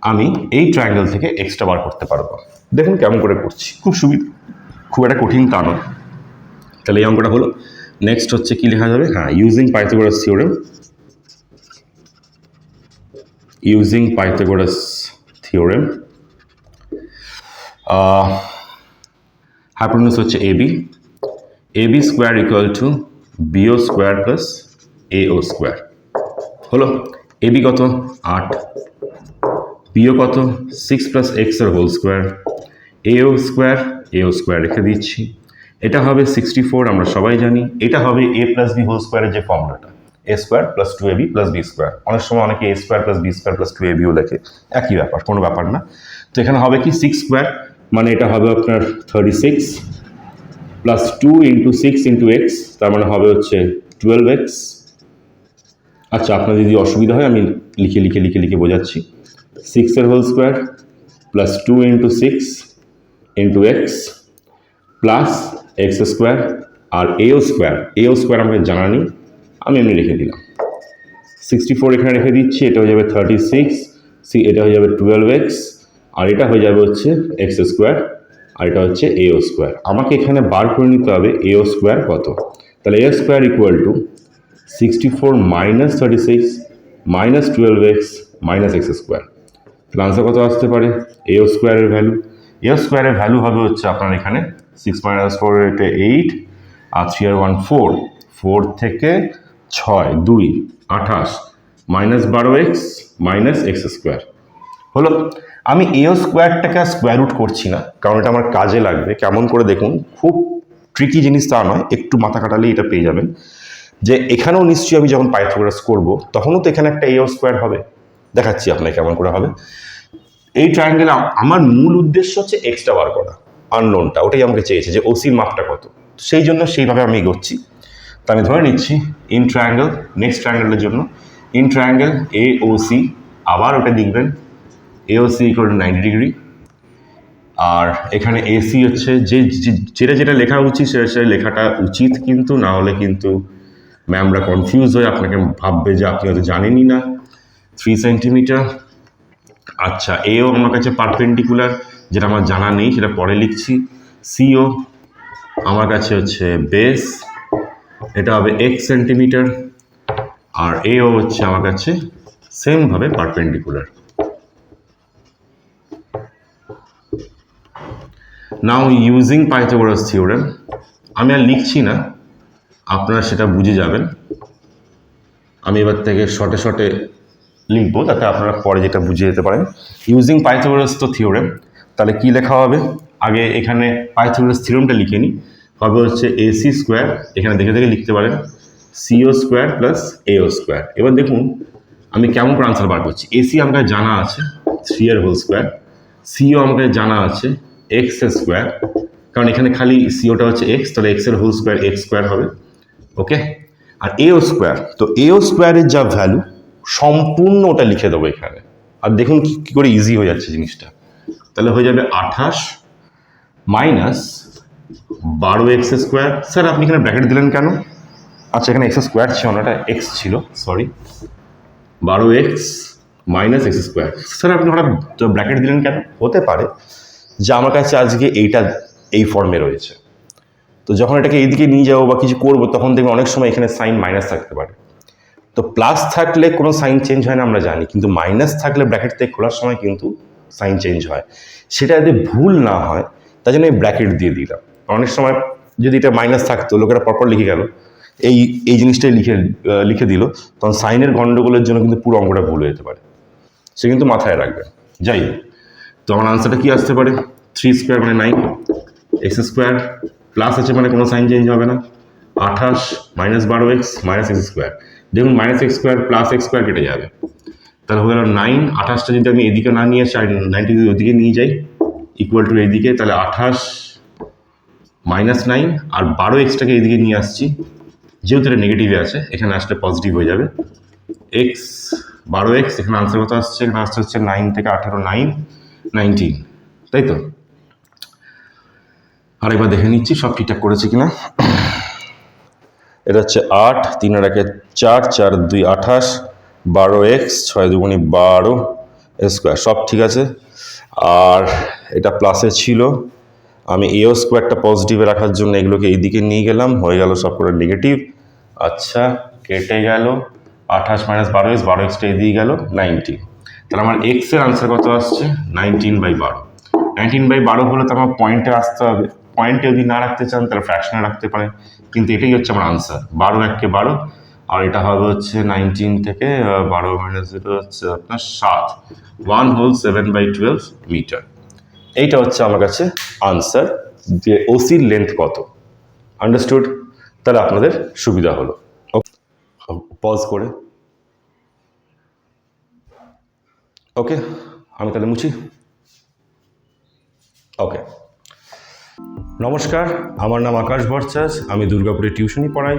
আমি এই ট্রায়াঙ্গেল থেকে এক্সট্রা বার করতে পারবো। দেখুন কেমন করে করছি, খুব সুবিধা, খুব একটা কঠিন তা নয়। তাহলে এই অঙ্কটা হলো। নেক্সট হচ্ছে কি লেখা যাবে, হ্যাঁ using Pythagoras theorem, using Pythagoras theorem hypotenuse হচ্ছে AB square equal to BO square plus AO square. হলো, AB কত 8, BO কত 6 + x এর হোল স্কোয়ার, AO স্কোয়ার রেখে দিচ্ছি। এটা হবে 64, আমরা সবাই জানি। এটা হবে A + B হোল স্কোয়ারের যে ফর্মুলাটা, A square plus 2AB + B square. অনেক সময় অনেকে A square plus B square plus 2ABও লেখে, একই ব্যাপার, কোনো ব্যাপার না। তো এখানে হবে কি 6 স্কোয়ার, মানে এটা হবে আপনার 36 প্লাস 2 × 6 × x, তার মানে হবে হচ্ছে 12x। আচ্ছা আপনার যদি অসুবিধা হয় আমি লিখে বোঝাচ্ছি। 6 এর whole square plus 2 × 6 × x plus x square, আর AO স্কোয়ার আমাকে জানা নেই, আমি এমনি রেখে দিলাম। 64 এখানে রেখে দিচ্ছি, এটা হয়ে যাবে 36, এটা হয়ে যাবে 12x, আর এটা হয়ে যাবে হচ্ছে x স্কোয়ার, আর এটা হচ্ছে AO স্কোয়ার। আমাকে এখানে বার করে নিতে হবে AO স্কোয়ার কত। তাহলে AO square equal two 64 - 36 - 12x - x square. তাহলে আনসার কত আসতে পারে, AO স্কোয়ারের ভ্যালু হবে হচ্ছে আপনার এখানে 6 - 4 এটা 8, আর 3 আর 1 4, 4 থেকে 6 2 28 -12x - x স্কোয়ার। হলো, আমি AO স্কোয়ারটাকে স্কোয়ার রুট করছি না, কারণ এটা আমার কাজে লাগবে। কেমন করে দেখুন, খুব ট্রিকি জিনিস তা নয়, একটু মাথা খাটালেই এটা পেয়ে যাবেন যে এখানেও নিশ্চয়ই আমি যখন পাইথাগোরাস করবো তখনও তো এখানে একটা AO স্কোয়ার হবে। দেখাচ্ছি আপনাকে কেমন করে হবে। এই ট্রায়াঙ্গেলে আমার মূল উদ্দেশ্য হচ্ছে এক্সট্রা বার করা, আননোনটা, ওটাই আমাকে চেয়েছে যে OC-র মাপটা কত, সেই জন্য সেইভাবে আমি এগোচ্ছি। তো আমি ধরে নিচ্ছি ইন ট্রায়াঙ্গেল, নেক্সট ট্রায়াঙ্গেলের জন্য ইন ট্রায়াঙ্গেল AOC, আবার ওটা লিখবেন AOC = 90 ডিগ্রি, আর এখানে AC হচ্ছে যেটা লেখা উচিত সেটা লেখাটা উচিত, কিন্তু না হলে কিন্তু ম্যামরা কনফিউজ হয়ে আপনাকে ভাববে যে আপনি হয়তো জানেনই না। 3 সেন্টিমিটার। আচ্ছা AO আমার কাছে পারপেন্ডিকুলার, যেটা আমার জানা নেই সেটা পরে লিখছি। CO আমার কাছে হচ্ছে বেস, এটা হবে x সেন্টিমিটার, আর AO হচ্ছে আমার কাছে সেমভাবে পারপেন্ডিকুলার। নাও ইউজিং পাইথাগোরাস থিওরেম, আমি আর লিখছি না, আপনারা সেটা বুঝে যাবেন। আমি এবার থেকে শর্টে লিখবো, তাতে আপনারা পরে যেটা বুঝে যেতে পারেন। ইউজিং পাইথাগোরাস তো থিওরেম, তাহলে কি লেখা হবে, আগে এখানে পাইথাগোরাস থিওরেমটা লিখে নিই। হবে হচ্ছে AC স্কোয়ার, এখানে দেখে লিখতে পারেন CO square plus AO square. এবার দেখুন আমি কেমন করে আনসার বার করছি। AC আমাকে জানা আছে 3 এর হোল স্কোয়ার, CO আমাকে জানা আছে x স্কোয়ার, কারণ এখানে খালি COটা হচ্ছে x, তাহলে x এর হোল স্কোয়ার x স্কোয়ার হবে। ওকে, আর AO স্কোয়ার, তো AO স্কোয়ারের যা ভ্যালু সম্পূর্ণ ওটা লিখে দেবো এখানে, আর দেখুন কি করে ইজি হয়ে যাচ্ছে জিনিসটা। তাহলে হয়ে যাবে 28 - 12x স্কোয়ার। স্যার আপনি এখানে ব্র্যাকেট দিলেন কেন? আচ্ছা, এখানে এক্স স্কোয়ার ছিল না, এটা এক্স ছিল, sorry, 12x minus x square. Sir আপনি হঠাৎ ব্র্যাকেট দিলেন কেন? হতে পারে যে আমার কাছে আজকে এইটা এই ফর্মে রয়েছে, তো যখন এটাকে এইদিকে নিয়ে যাবো বা কিছু করবো তখন দেখবেন অনেক সময় এখানে সাইন মাইনাস থাকতে পারে। তো প্লাস থাকলে কোনো সাইন চেঞ্জ হয় না আমরা জানি, কিন্তু মাইনাস থাকলে ব্র্যাকেট থেকে খোলার সময় কিন্তু সাইন চেঞ্জ হয়। সেটা যদি ভুল না হয় তাই জন্য এই ব্র্যাকেট দিয়ে দিলাম। অনেক সময় যদি এটা মাইনাস থাকতো লোকেরা পরপর লিখে গেল, এই জিনিসটাই লিখে দিল, তখন সাইনের গন্ডগোলের জন্য কিন্তু পুরো অঙ্কটা ভুল হয়ে যেতে পারে, সে কিন্তু মাথায় রাখবেন। যাই হোক, তো আমার আনসারটা কি আসতে পারে? 3 স্কোয়ার মানে 9, এক্স স্কোয়ার প্লাস আছে মানে কোনো সাইন চেঞ্জ হবে না, 28 minus 12x minus x square. দেখুন minus x square plus X square কেটে যাবে, তাহলে হয়ে গেল 9। 28টা যদি আমি এদিকে না নিয়ে আসি আর 9টা যদি ওদিকে নিয়ে যাই ইকুয়াল টু এইদিকে, তাহলে 28 মাইনাস 9 আর 12xটাকে এইদিকে নিয়ে আসছি, যেহেতু এটা নেগেটিভে আছে এখানে আসলে পজিটিভ হয়ে যাবে। এক্স 12x, এখানে আনসার কত আসছে? এখানে আসছে হচ্ছে 9 থেকে 18, 9 19, তাই তো? আরেকবার দেখে নিচ্ছি সব ঠিকঠাক করেছে কিনা। এটা হচ্ছে 8, 3 আর 1 4, 4 2 28, 12x 6 2 12 স্কোয়ার, সব ঠিক আছে। আর এটা প্লাসে ছিল, আমি এও স্কোয়ারটা পজিটিভে রাখার জন্য এগুলোকে এইদিকে নিয়ে গেলাম, হয়ে গেল সব করে নেগেটিভ। আচ্ছা, কেটে গেল 28 মাইনাস 12x, 12xটা এদিকে গেল 90। তাহলে আমার এক্সের আনসার কত আসছে? 19/12। 19/12 হলে তো আমার পয়েন্টে আসতে হবে, পয়েন্টে যদি না রাখতে চান তাহলে ফ্র্যাকশনে রাখতে পারেন, কিন্তু এটাই হচ্ছে আমার আনসার। 12 1 কে 12, আর এটা হবে হচ্ছে 19 থেকে 12 মাইনাস 0 হচ্ছে আপনার 7, 1/7/12 মিটার। এইটা হচ্ছে আমার কাছে আনসার, যে ওসির লেন্থ কত। আন্ডারস্টুড? তাহলে আপনাদের সুবিধা হলো। পজ করে ওকে, আমি তাহলে মুছি। ওকে, নমস্কার, আমার নাম আকাশ ভট্টাচার্য, আমি দুর্গাপুরে টিউশনি পড়াই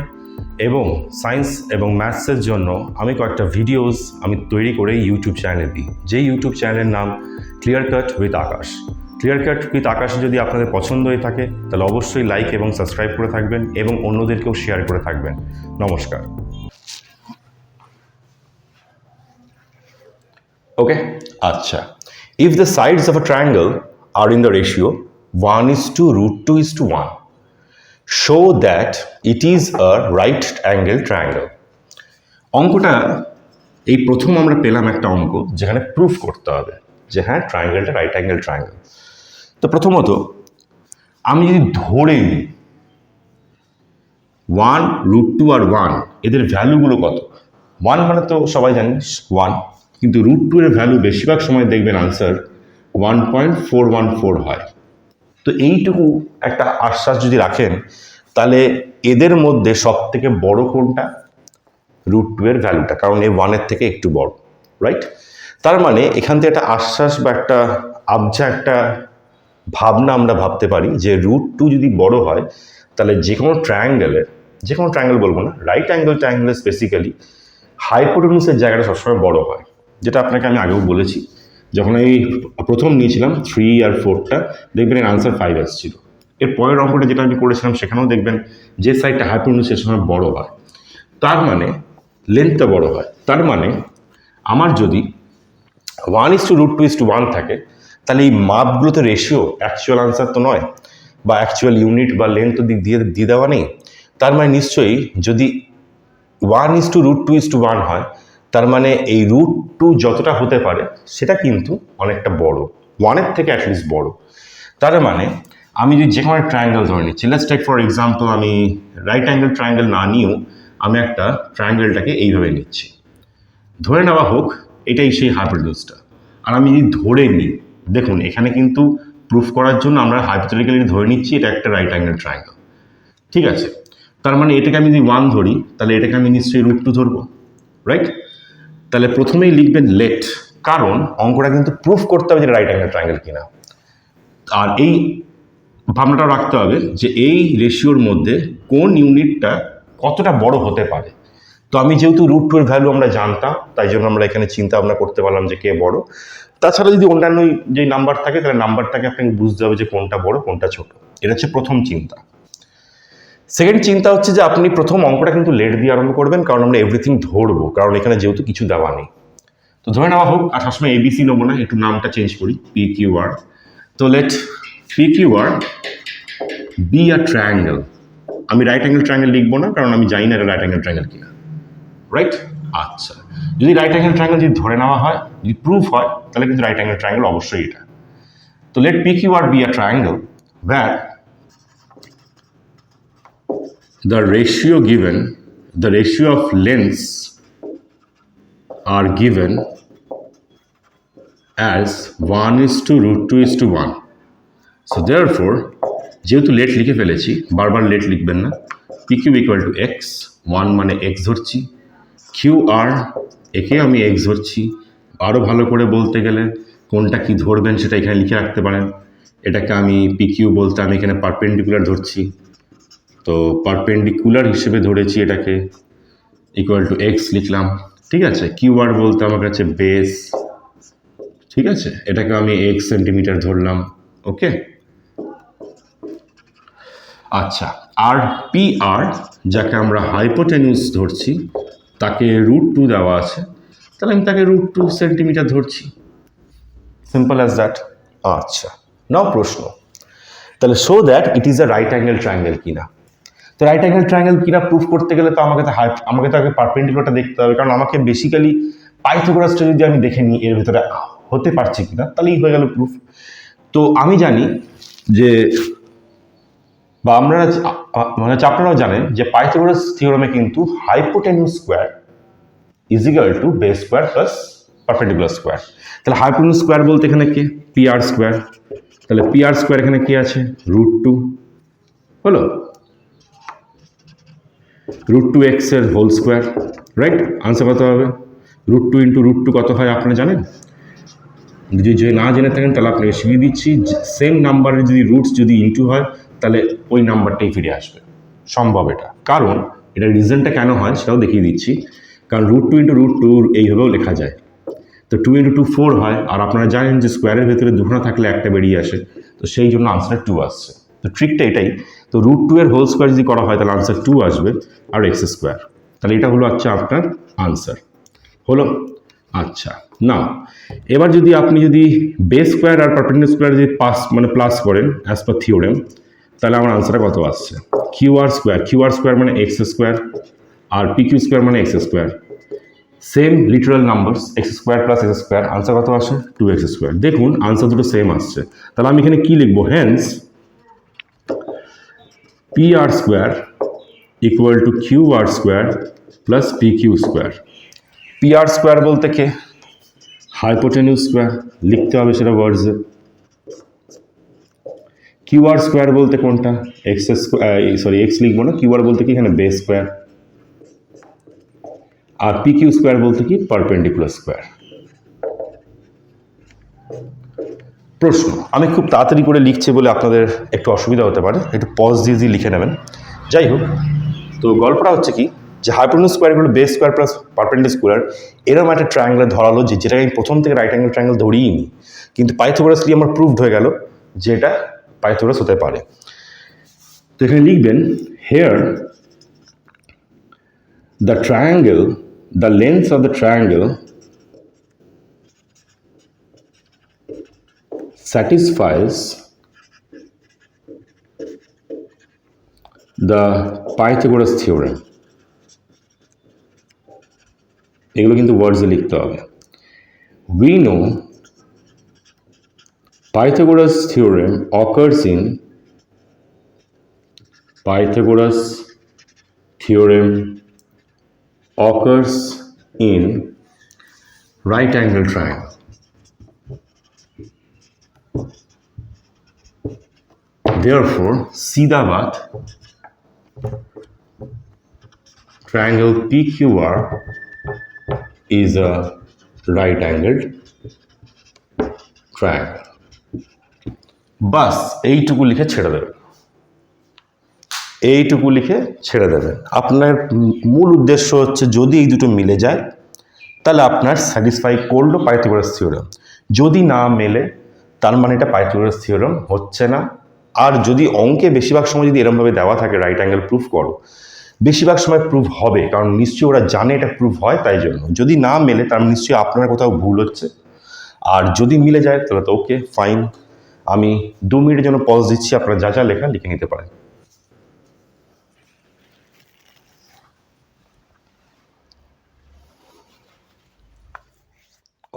এবং সায়েন্স এবং ম্যাথসের জন্য আমি কয়েকটা ভিডিওস আমি তৈরি করে ইউটিউব চ্যানেলে দিই, যেই ইউটিউব চ্যানেলের নাম clear cut with Akash. Clear cut with Akash যদি আপনাদের পছন্দ হয়ে থাকে তাহলে অবশ্যই লাইক এবং সাবস্ক্রাইব করে থাকবেন এবং অন্যদেরকেও শেয়ার করে থাকবেন। নমস্কার। ওকে, আচ্ছা, if the sides of a triangle are in the ratio 1:√2:1, show that it is a right angle triangle. অঙ্কটা এই প্রথম আমরা পেলাম একটা অঙ্ক যেখানে প্রুফ করতে হবে যে হ্যাঁ ট্রায়াঙ্গেলটা রাইট অ্যাঙ্গেল ট্রায়াঙ্গেল। তো প্রথমত আমি যদি ধরে নিই 1√2 আর 1 এদের ভ্যালুগুলো কত? 1 মানে তো সবাই জানি 1, কিন্তু √2 এর ভ্যালু বেশিরভাগ সময় দেখবেন আনসার 1.414 হয়। তো এইটুকু একটা আশ্বাস যদি রাখেন তাহলে এদের মধ্যে সব থেকে বড় কোনটা? √2 এর ভ্যালুটা, কারণ এই 1-এর থেকে একটু বড়, রাইট? তার মানে এখান থেকে একটা আশ্বাস বা একটা আবঝা একটা ভাবনা আমরা ভাবতে পারি যে √2 যদি বড় হয় তাহলে যে কোনো ট্রায়াঙ্গেল বলবো না, রাইট অ্যাঙ্গেল ট্রায়াঙ্গেল স্পেসিক্যালি হাইপোটেনিউসের জায়গাটা সবসময় বড় হয়, যেটা আপনাকে আমি আগেও বলেছি। যখন আমি প্রথম নিয়েছিলাম 3 আর 4টা দেখবেন এর আনসার 5 আসছিল। এর পরের অঙ্কটা যেটা আমি করেছিলাম সেখানেও দেখবেন যে সাইডটা হাইপোটেনিউস সে সময় বড় হয়, তার মানে লেন্থটা বড় হয়। তার মানে আমার যদি 1:√2:1 থাকে তাহলে এই মাপগুলোতে রেশিও অ্যাকচুয়াল আনসার তো নয়, বা অ্যাকচুয়াল ইউনিট বা লেন্থ তো দিয়ে দেওয়া নেই। তার মানে নিশ্চয়ই যদি 1:√2:1 হয় তার মানে এই √2 যতটা হতে পারে সেটা কিন্তু অনেকটা বড়, 1-এর থেকে অ্যাটলিস্ট বড়। তার মানে আমি যদি যে কোনো ট্রায়াঙ্গেল ধরে নিচ্ছি, লেটস টেক ফর এক্সাম্পল আমি রাইট অ্যাঙ্গেল ট্রায়াঙ্গেল না নিয়েও আমি একটা ট্রায়াঙ্গেলটাকে এইভাবে নিচ্ছি, ধরে নেওয়া হোক এটাই সেই হাইপোটেনিউসটা। আর আমি যদি ধরে নিই, দেখুন এখানে কিন্তু প্রুফ করার জন্য আমরা হাইপোথেটিক্যালি ধরে নিচ্ছি এটা একটা রাইট অ্যাঙ্গেল ট্রায়াঙ্গেল, ঠিক আছে? তার মানে এটাকে আমি যদি 1 ধরি তাহলে এটাকে আমি নিশ্চয়ই √2 ধরবো, রাইট? তাহলে প্রথমেই লিখবেন লেট, কারণ অঙ্কটা কিন্তু প্রুফ করতে হবে যে রাইট অ্যাঙ্গেল ট্রায়াঙ্গেল কিনা। আর এই ভাবনাটাও রাখতে হবে যে এই রেশিওর মধ্যে কোন ইউনিটটা কতটা বড় হতে পারে। তো আমি যেহেতু √2 এর ভ্যালু আমরা জানতাম তাই জন্য আমরা এখানে চিন্তা ভাবনা করতে পারলাম যে কে বড়। তাছাড়া যদি অন্যান্য যে নাম্বার থাকে তাহলে নাম্বারটাকে আপনাকে বুঝতে হবে যে কোনটা বড় কোনটা ছোট। এটা হচ্ছে প্রথম চিন্তা। সেকেন্ড চিন্তা হচ্ছে যে আপনি প্রথম অঙ্কটা কিন্তু লেট দিয়ে আরম্ভ করবেন, কারণ আমরা এভরিথিং ধরবো, কারণ এখানে যেহেতু কিছু দেওয়া নেই। তো ধরে নেওয়া হোক, আর সবসময় এবিসি নেবো না, একটু নামটা চেঞ্জ করি, পি কিউ আর। তো let P Q R be a triangle. আমি রাইট অ্যাঙ্গেল ট্রায়াঙ্গেল লিখবো না, কারণ আমি জানি না এটা রাইট অ্যাঙ্গেল ট্রায়াঙ্গেল কিনা, রাইট? আচ্ছা, যদি রাইট অ্যাঙ্গেল ট্রায়াঙ্গেল যদি ধরে নেওয়া হয়, যদি প্রুফ হয়, তাহলে কিন্তু রাইট অ্যাঙ্গেল ট্রায়াঙ্গেল অবশ্যই এটা। তো let P Q R be a triangle where the ratio of lengths are given as 1:√2:1. So therefore, যেহেতু লেট লিখে ফেলেছি, বারবার লেট লিখবেন না। P Q equal to x, 1 মানে এক্স ধরছি, কিউ আর একে আমি এক্স ধরছি। আরও ভালো করে বলতে গেলে কোনটা কি ধরবেন সেটা এখানে লিখে রাখতে পারেন। এটাকে আমি পি কিউ বলতে আমি এখানে পারপেন্ডিকুলার ধরছি, তো পারপেন্ডিকুলার হিসেবে ধরেছি এটাকে, ইকুয়াল টু এক্স লিখলাম, ঠিক আছে। কিউ আর বলতে আমার কাছে বেস, ঠিক আছে, এটাকে আমি এক্স সেন্টিমিটার ধরলাম, ওকে। আচ্ছা, আর পি আর যাকে আমরা হাইপোটেনিউস ধরছি, তাকে √2 দেওয়া আছে, তাহলে আমি তাকে √2 সেন্টিমিটার ধরছি, সিম্পল অ্যাজ দ্যাট। আচ্ছা, নাও প্রশ্ন, তাহলে show that it is a right angle triangle কিনা। তো রাইট অ্যাঙ্গেল ট্রায়াঙ্গেল কিনা প্রুফ করতে গেলে তো আমাকে তো আগে পারপেন্ডিকুলারটা দেখতে হবে, কারণ আমাকে বেসিক্যালি পাইথাগোরাসটা যদি আমি দেখে নিই এর ভিতরে হতে পারছে কিনা, তাহলেই হয়ে গেল প্রুফ। তো আমি জানি যে, বা আপনারাও জানেন যে পাইথাগোরাস থিওরেমে কিন্তু hypotenuse square is equal to base square plus perpendicular square. তাহলে হাইপোটেনিউস স্কোয়ার বলতে এখানে কি, পি আর স্কোয়ার। তাহলে পি আর স্কোয়ার এখানে কি আছে, √2 হলো, √2x এর হোল স্কোয়ার, রাইট? আনসার কত হবে? √2 ইন্টু √2 কত হয় আপনারা জানেন? যদি না জেনে থাকেন তাহলে আপনাকে শিখিয়ে দিচ্ছি, সেম নাম্বারের যদি রুটস যদি ইন্টু হয় তাহলে ওই নাম্বারটাই ফিরে আসবে, সম্ভব এটা। কারণ এটা রিজনটা কেন হয় সেটাও দেখিয়ে দিচ্ছি, কারণ √2 ইন্টু √2 এইভাবেও লেখা যায়। তো 2 ইন্টু 2 4 হয়, আর আপনারা জানেন যে স্কোয়ারের ভেতরে দুখানা থাকলে একটা বেরিয়ে আসে, তো সেই জন্য আনসার 2 আসছে। তো ট্রিকটা এটাই। তো √2 এর হোল স্কোয়ার যদি করা হয় তাহলে আনসার 2 আসবে, আর এক্স স্কোয়ার। তাহলে এটা হলো আচ্ছা আপনার আনসার হলো। আচ্ছা, না এবার যদি আপনি যদি বেস স্কোয়ার আর পারপেন্ডিকুলার স্কোয়ার যদি প্লাস করেন অ্যাজ পার থিওরেম, তাহলে আমার আনসারটা কত আসছে? কিউ আর স্কোয়ার মানে এক্স স্কোয়ার, আর পি কিউ স্কোয়ার মানে x square, same literal numbers, x square plus X square, answer কত আসে? 2x square. দেখুন আনসার দুটো সেম আসছে, তাহলে আমি এখানে কি লিখবো? Hence P R square equal to Q R square plus P Q square. P R square বলতে কে? হাইপোটেনিউস স্কোয়ার, লিখতে হবে সেটা ওয়ার্ডসে। কিউ আর স্কোয়ার বলতে কোনটা? এক্স লিখবো না, কিউ আর বলতে কি এখানে বেস স্কোয়ার, আর পি কিউ স্কোয়ার বলতে কি? Perpendicular square. প্রশ্ন, আমি খুব তাড়াতাড়ি করে লিখছি বলে আপনাদের একটু অসুবিধা হতে পারে, একটু পজ দিয়ে লিখে নেবেন। যাই হোক, তো গল্পটা হচ্ছে কি, যে হাইপোটেনিউস স্কোয়ার হলো বেস স্কোয়ার প্লাস পারপেন্ডিকুলার, এরকম একটা ট্রায়াঙ্গেল ধরালো যে যেটা আমি প্রথম থেকে রাইট অ্যাঙ্গেল ট্রায়াঙ্গেল ধরিই নি, কিন্তু পাইথাগোরাসলি আমার প্রুভড হয়ে গেল যে এটা পাইথাগোরাস হতে পারে। তো এখানে লিখবেন hair the length of the triangle satisfies the Pythagoras theorem. এগুলো কিন্তু ওয়ার্ডসে লিখতে হবে। We know Pythagoras theorem occurs in right angle triangle. Therefore, सीधा बात, triangle PQR is a right angled triangle. বাস এইটুকু লিখে ছেড়ে দেবেন, আপনার মূল উদ্দেশ্য হচ্ছে যদি এই দুটো মিলে যায় তাহলে আপনার স্যাটিসফাই করলো পাইথাগোরাস থিওরেম। যদি না মেলে তার মানে এটা পাইথাগোরাস থিওরেম হচ্ছে না, আর যদি অঙ্কে বেশিরভাগ সময় যদি এরমভাবে দেওয়া থাকে রাইট অ্যাঙ্গেল প্রুফ করো, বেশিরভাগ সময় প্রুফ হবে, কারণ নিশ্চয়ই ওরা জানে এটা প্রুফ হয়, তাই জন্য। যদি না মেলে তার নিশ্চয়ই আপনার কোথাও ভুল হচ্ছে, আর যদি মিলে যায় তাহলে তো ওকে ফাইন। আমি 2 মিনিটের জন্য পজ দিচ্ছি, আপনারা যা যা লেখা লিখে নিতে পারেন।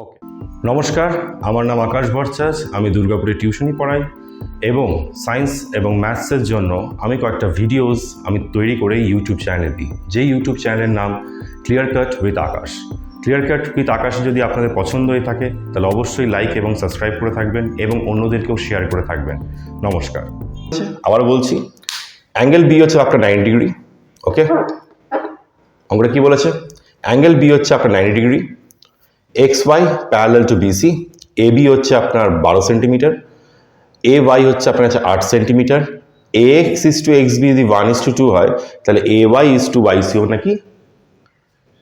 ওকে, নমস্কার, আমার নাম আকাশ ভট্টাচার্য, আমি দুর্গাপুরে টিউশনি পড়াই এবং সায়েন্স এবং ম্যাথসের জন্য আমি কয়েকটা ভিডিওস আমি তৈরি করে ইউটিউব চ্যানেলে দিই, যেই ইউটিউব চ্যানেলের নাম clear cut with Akash. Clear cut with আকাশে যদি আপনাদের পছন্দ হয়ে থাকে তাহলে অবশ্যই লাইক এবং সাবস্ক্রাইব করে থাকবেন এবং অন্যদেরকেও শেয়ার করে থাকবেন। নমস্কার। আবার বলছি, অ্যাঙ্গেল বি হচ্ছে আপনার 90 ডিগ্রি। ওকে, অঙ্কটা কী বলেছে? অ্যাঙ্গেল বি হচ্ছে আপনার 90 degree, X Y parallel to B C, A B হচ্ছে আপনার 12 সেন্টিমিটার, এ ওয়াই হচ্ছে আপনার কাছে 8 centimetre, A x is to x B যদি 1:2 হয় তাহলে A Y is to Y CO নাকি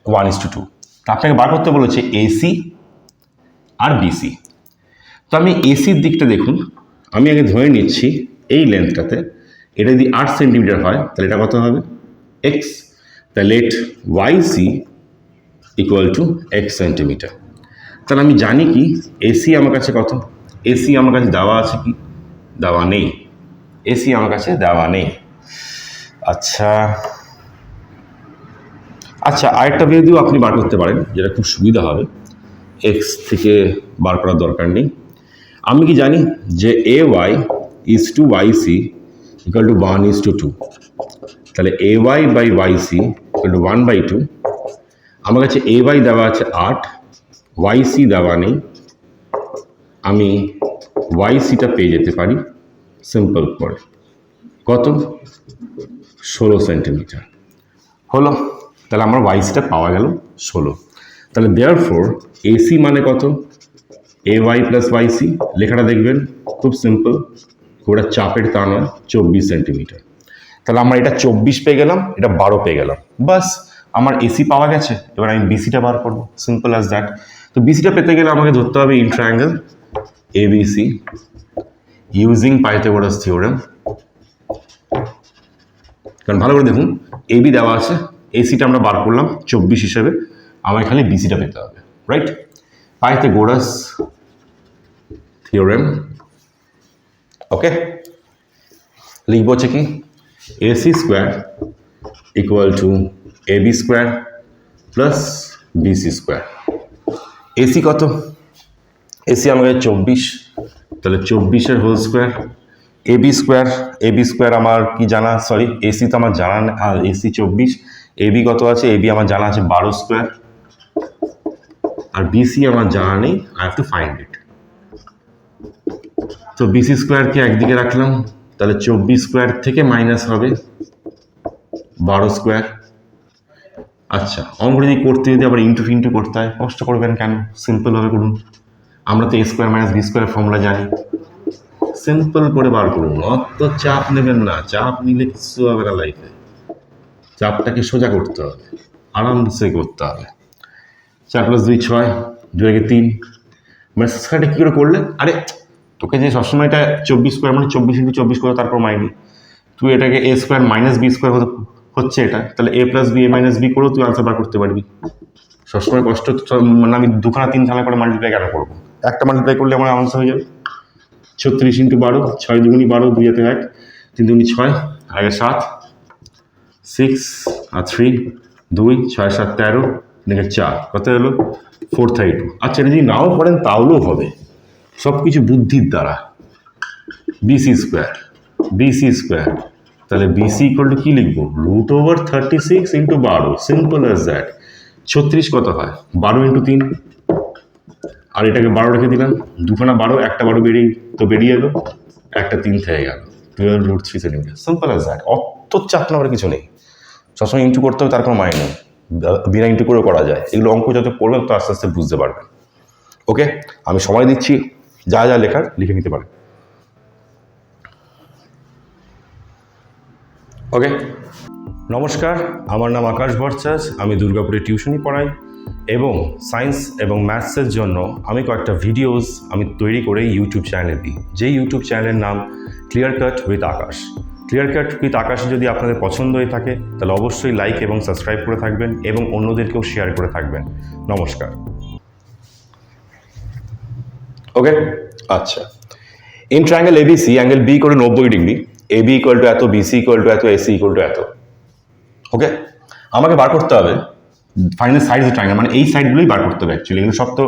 1:2। তা আপনাকে বার করতে বলেছে এসি আর বিসি। তো আমি এসির দিকটা দেখুন, আমি আগে ধরে নিচ্ছি এই লেন্থটাতে এটা যদি 8 সেন্টিমিটার হয় তাহলে এটা কত হবে? এক্স। তাহলে let Y C equal to x centimetre. তাহলে আমি জানি কি এসি আমার কাছে কত? এসি আমার কাছে দেওয়া আছে কি? দেওয়া নেই। এসি আমার কাছে দেওয়া নেই। আচ্ছা আচ্ছা, আরেকটা ভ্যালু আপনি বার করতে পারেন, যেটা খুব সুবিধা হবে। এক্স থেকে বার করার দরকার নেই। আমি কি জানি যে A Y is to Y C equal to 1:2। তাহলে A Y by Y C equal to 1/2। আমার কাছে এ ওয়াই দেওয়া আছে 8, ওয়াই সি দেওয়া নেই। আমি ওয়াই সিটা পেয়ে যেতে পারি সিম্পল করে, কত? 16 সেন্টিমিটার। হলো, তাহলে আমার ওয়াই সিটা পাওয়া গেল 16। তাহলে দেয়ারফোর এসি মানে কত? A Y plus Y C. লেখাটা দেখবেন খুব সিম্পল, খুব একটা চাপের তা নয়, 24 সেন্টিমিটার। তাহলে আমরা এটা 24 পেয়ে গেলাম, এটা 12 পেয়ে গেলাম, বাস আমার এসি পাওয়া গেছে। এবার আমি বিসিটা বার করবো, সিম্পল অ্যাজ দ্যাট। তো বিসিটা পেতে গেলে আমাকে ধরতে হবে in triangle ABC using Pythagoras theorem. কারণ ভালো করে দেখুন, এবি দেওয়া আছে, এসিটা আমরা বার করলাম 24 হিসেবে, আমার খালি বিসিটা পেতে হবে, রাইট? Pythagoras theorem. ওকে, লিখব হচ্ছে কি AC square equal to AB square plus BC square. AC কত? এসি আমাকে 24, তাহলে 24-এর whole square. AB square, AB square আমার কি জানা, সরি এসি তো আমার জানা, এসি 24, এবি কত আছে? এবি আমার জানা আছে 12 স্কোয়ার, আর বিসি আমার জানা নেই, I have to find it. তো বিসি স্কোয়ারকে একদিকে রাখলাম, তাহলে 24 স্কোয়ার থেকে মাইনাস হবে 12 স্কোয়ার। আচ্ছা, অঙ্ক যদি করতে যদি আবার ইন্টু ফিন্টু করতে হয়, কষ্ট করবেন কেন? সিম্পলভাবে করুন। আমরা তো এ স্কোয়ার মাইনাস বি স্কোয়ারের ফর্মুলা জানি, সিম্পল করে বার করুন। অত চাপ নেবেন না, চাপ নিলে কিছু হবে না লাইফে। চাপটাকে সোজা করতে হবে, আরামসে করতে হবে। 4 + 2 6, 2 × 3। মানে স্কোয়ারটা কী করে করলে? আরে তোকে যে সবসময় এটা 24 স্কোয়ার মানে 24 × 24 করে তারপর মাইনি, তুই এটাকে এ স্কোয়ার মাইনাস বি স্কোয়ার হচ্ছে এটা, তাহলে এ plus B A minus B করেও তুই আনসার বার করতে পারবি। সবসময় কষ্ট মানে আমি 2খানা 3খানা করে মাল্টিপ্লাই কেন করবো? একটা মাল্টিপ্লাই করলে আমার আনসার হয়ে যাবে। 36 × 12, 6 দুগুণি 12, 2 হাতে 1, 3 দুগুণি 6, আগে 7, 6 আর 3 2, 6 7 13, এদিকে 4, কত হলো? 432। আচ্ছা, এটা যদি নাও করেন তাহলেও হবে, সব কিছু বুদ্ধির দ্বারা। বিসি স্কোয়ার, বিসি স্কোয়ার, তাহলে বিসি ইকুয়াল টু কী লিখবো? √36 × 12, সিম্পল অ্যাজ দ্যাট। 36 কত হয়? 12 × 3, আর এটাকে 12 রেখে দিলাম, 2খানা 12, একটা 12 বেরিয়ে এলো, একটা 3 থেকে গেল, 12√3 সেন্টিমিটার। সিম্পল অ্যাজ দ্যাট, অত চাপ নেওয়ার কিছু নেই। সবসময় ইন্টু করতে হবে তার কোনো মানে নেই, বিনা ইন্টু করেও করা যায়। এগুলো অঙ্ক যত পড়বেন তো আস্তে আস্তে বুঝতে পারবেন। ওকে, আমি সময় দিচ্ছি, যা যা লেখার লিখে নিতে পারেন। ওকে, নমস্কার, আমার নাম আকাশ ভট্টাচার্য, আমি দুর্গাপুরে টিউশনি পড়াই এবং সায়েন্স এবং ম্যাথসের জন্য আমি কয়েকটা ভিডিওস আমি তৈরি করে ইউটিউব চ্যানেলে দিই, যেই ইউটিউব চ্যানেলের নাম clear cut with Akash. Clear cut with আকাশে যদি আপনাদের পছন্দ হয়ে থাকে তাহলে অবশ্যই লাইক এবং সাবস্ক্রাইব করে থাকবেন এবং অন্যদেরকেও শেয়ার করে থাকবেন। নমস্কার। ওকে, আচ্ছা, in triangle A B C angle B করে 90 ডিগ্রি, এবি ইকুয়াল টু এত, বিসি ইকুয়াল টু এত, এসি ইকুয়াল টু এত। ওকে, আমাকে বার করতে হবে ফাইনাল সাইড ট্রায়াঙ্গেল, মানে এই সাইডগুলোই বার করতে হবে অ্যাকচুয়ালি। এগুলো সব তো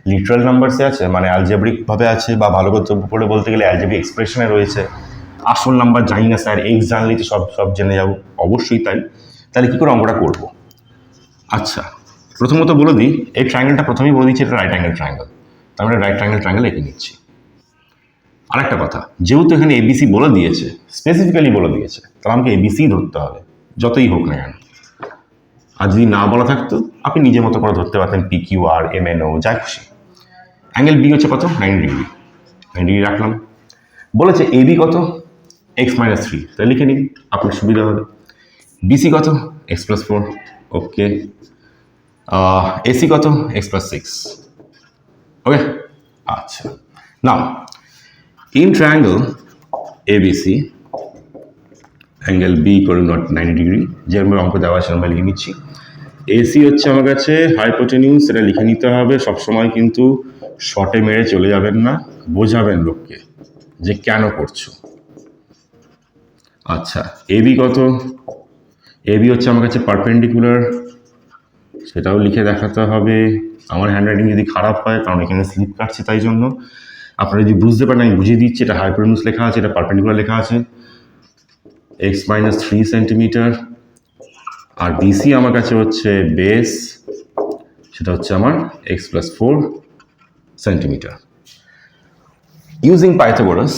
লিটারাল নাম্বারসে আছে, মানে অ্যালজেব্রিকভাবে আছে, বা ভালো করে বলতে গেলে অ্যালজেব্রিক এক্সপ্রেশনে রয়েছে। আসল নাম্বার জানি না স্যার, এক্স জানলেই তো সব জেনে যাবো, অবশ্যই তাই। তাহলে কী করে অঙ্কটা করবো? আচ্ছা, প্রথমত বলে দিই, এই ট্রায়াঙ্গেলটা প্রথমেই বলে দিচ্ছি এটা রাইট অ্যাঙ্গেল ট্রায়াঙ্গেল, তার মানে রাইট ট্রায়াঙ্গেল এঁকে নিচ্ছি। আরেকটা কথা, যেহেতু এখানে এবিসি বলে দিয়েছে, স্পেসিফিক্যালি বলে দিয়েছে, তাহলে আমাকে এবিসি ধরতে হবে যতই হোক না কেন। আর যদি না বলা থাকতো আপনি নিজের মতো করে ধরতে পারতেন P Q R M N O যা খুশি। অ্যাঙ্গেল বি হচ্ছে কত? 90 ডিগ্রি। 90 ডিগ্রি রাখলাম। বলেছে এবি কত? x-3, তাই লিখে নিন, আপনার সুবিধা হবে। বিসি কত? x+4। ওকে, এসি কত? x+6। ওকে, আচ্ছা, now in triangle A B C angle B করে 90 ডিগ্রি, যেরকম অঙ্ক দেওয়া আছে আমরা লিখে নিচ্ছি। এসি হচ্ছে আমার কাছে হাইপোটেনিউস, সেটা লিখে নিতে হবে সবসময়, কিন্তু শর্টে মেরে চলে যাবেন না, বোঝাবেন লোককে যে কেন করছো। আচ্ছা, এবি কত? এবি হচ্ছে আমার কাছে পারপেন্ডিকুলার, সেটাও লিখে দেখাতে হবে। আমার হ্যান্ডরাইটিং যদি খারাপ হয়, কারণ এখানে স্লিপ কাটছে, তাই জন্য আপনারা যদি বুঝতে পারেন আমি বুঝিয়ে দিচ্ছি। এটা হাইপোটেনিউস লেখা আছে, এটা পারপেন্ডিকুলার লেখা আছে, x-3 সেন্টিমিটার। আর বিসি আমার কাছে হচ্ছে বেস, সেটা হচ্ছে আমার x+4 সেন্টিমিটার। ইউজিং পাইথাগোরাস,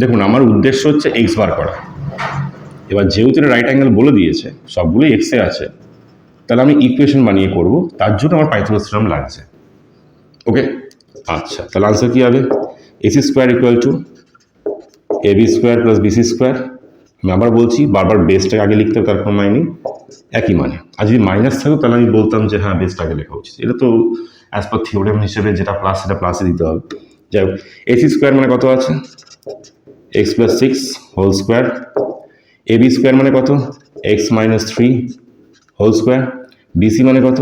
দেখুন আমার উদ্দেশ্য হচ্ছে এক্স বার করা। এবার যেহেতু এটা রাইট অ্যাঙ্গেল বলে দিয়েছে, সবগুলোই এক্সে আছে, তাহলে আমি ইকুয়েশন বানিয়ে করব, তার জন্য আমার পাইথাগোরাস থিওরেম লাগছে। ওকে, আচ্ছা, তাহলে আনসার কী হবে? AC square equal to AB square plus BC square. আমি আবার বলছি, বারবার বেসটাকে আগে লিখতে হবে, তার কোনো মানে নেই, একই মানে। আর যদি মাইনাস থাকতো তাহলে আমি বলতাম যে হ্যাঁ বেসটা আগে লেখা উচিত। এটা তো অ্যাজ পার থিওরেম হিসেবে যেটা প্লাস সেটা প্লাসে দিতে হবে। যাই হোক, এসি স্কোয়ার মানে কত আছে? x+6 whole square. AB square মানে কত? x-3 whole square. বিসি মানে কত?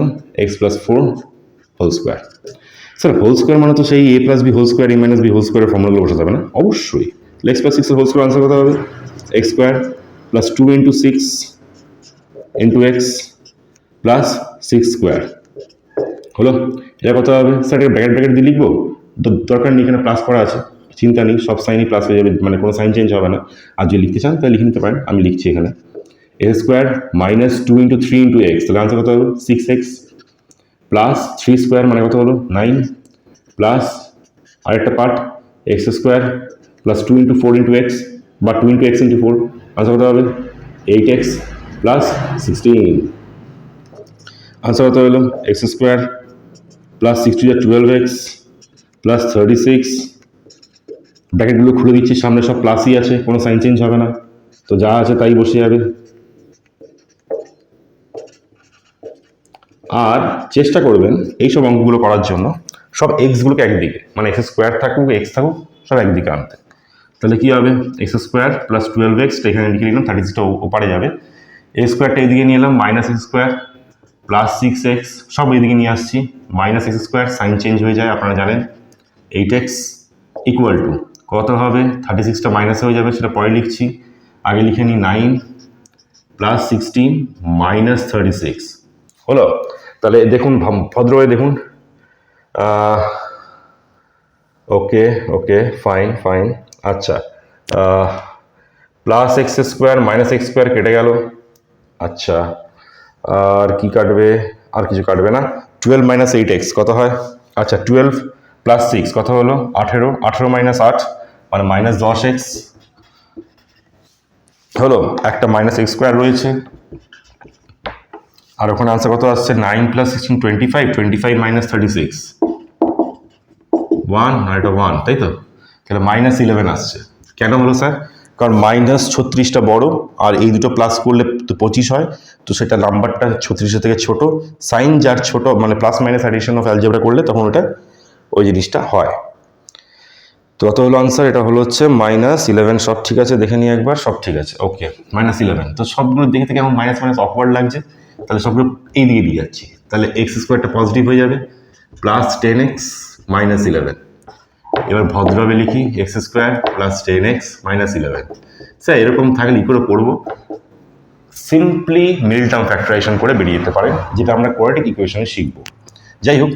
x+4 whole square. Sir whole square মানে তো সেই a+b whole square a-b whole স্কোয়ারের ফর্মুলাগুলো বসাতে হবে না? অবশ্যই। x+6 হোল স্কোয়ার আনসার কত হবে? x square plus 2 × 6 × x plus 6 square হলো। এটা কত হবে? স্যার এটা ব্র্যাকেট দিয়ে লিখবো? দরকার নেই, এখানে প্লাস করা আছে, চিন্তা নেই, সব সাইনই প্লাস হয়ে যাবে, মানে কোনো সাইন চেঞ্জ হবে না। আর যদি লিখতে চান তাহলে লিখে নিতে পারেন, আমি লিখছি এখানে এক্স স্কোয়ার মাইনাস 2 × 3 × x, তাহলে আনসার কত হলো? 6x প্লাস 3 স্কোয়ার মানে কত হলো? 9 প্লাস আরেকটা part x square plus 2 × 4 × x বা 2 × x × 4, আনসার কত হবে? 8x plus 16। আনসার কত হলো? X square plus 6 × 12x plus 36। ব্র্যাকেটগুলো খুলে দিচ্ছি, সামনে সব প্লাসই আছে, কোনো সাইন চেঞ্জ হবে না, তো যা আছে তাই বসে যাবে। আর চেষ্টা করবেন এইসব অঙ্কগুলো করার জন্য সব এক্সগুলোকে একদিকে, মানে এক্স স্কোয়ার থাকুক এক্স থাকুক সব একদিকে আনতে। তাহলে কী হবে? এক্স স্কোয়ার প্লাস 12x, এখানে লিখে নিলাম, 36টা ওপারে যাবে। এ স্কোয়ারটা এদিকে নিয়ে এলাম, minus x square plus 6x সব এদিকে নিয়ে আসছি, minus x square, sign change হয়ে যায় আপনারা জানেন। 8x ইকুয়াল টু কত হবে? 36টা মাইনাস হয়ে যাবে, সেটা পরে লিখছি, আগে লিখে নিই 9 প্লাস 16 মাইনাস 36 হলো। তাহলে দেখুন ভদ্র হয়ে দেখুন, ওকে ওকে ফাইন। আচ্ছা, plus X square minus x square কেটে গেল। আচ্ছা, আর কি কাটবে? আর কিছু কাটবে না। 12 - 8x কত হয়? আচ্ছা, 12 প্লাস 6 কত হলো? 18। 18 - 8 মানে মাইনাস 10x হলো। একটা মাইনাস এক্স স্কোয়ার রয়েছে, আর ওখানে আনসার কত আসছে? 9 + 16 25, 25 - 36 1, আর এটা 1, তাই তো? তাহলে -11 আসছে। কেন হলো স্যার? কারণ -36টা বড় আর এই দুটো প্লাস করলে তো 25 হয়, তো সেটা নাম্বারটা 36 থেকে ছোট। সাইন যার ছোট মানে plus minus addition of algebra করলে তখন ওটা ওই জিনিসটা হয়। তো কত হলো আনসার? এটা হলো হচ্ছে -11। সব ঠিক আছে, দেখে নিই একবার, সব ঠিক আছে, ওকে -11। তো সবগুলো দেখে থেকে আমার মাইনাস মাইনাস অকওয়ার্ড লাগছে, তাহলে সবগুলো এই দিকে দিয়ে যাচ্ছি, তাহলে এক্স স্কোয়ারটা পজিটিভ হয়ে যাবে, প্লাস 10x -11। এবার ভদ্রভাবে লিখি x square plus 10x -11। Sir এরকম থাকলে কী করে পড়বো? সিম্পলি মিডল টার্ম ফ্যাক্টরাইজেশন করে বেরিয়ে যেতে পারেন, যেটা আমরা কোয়াড্রেটিক ইকুয়েশনে শিখবো। যাই হোক,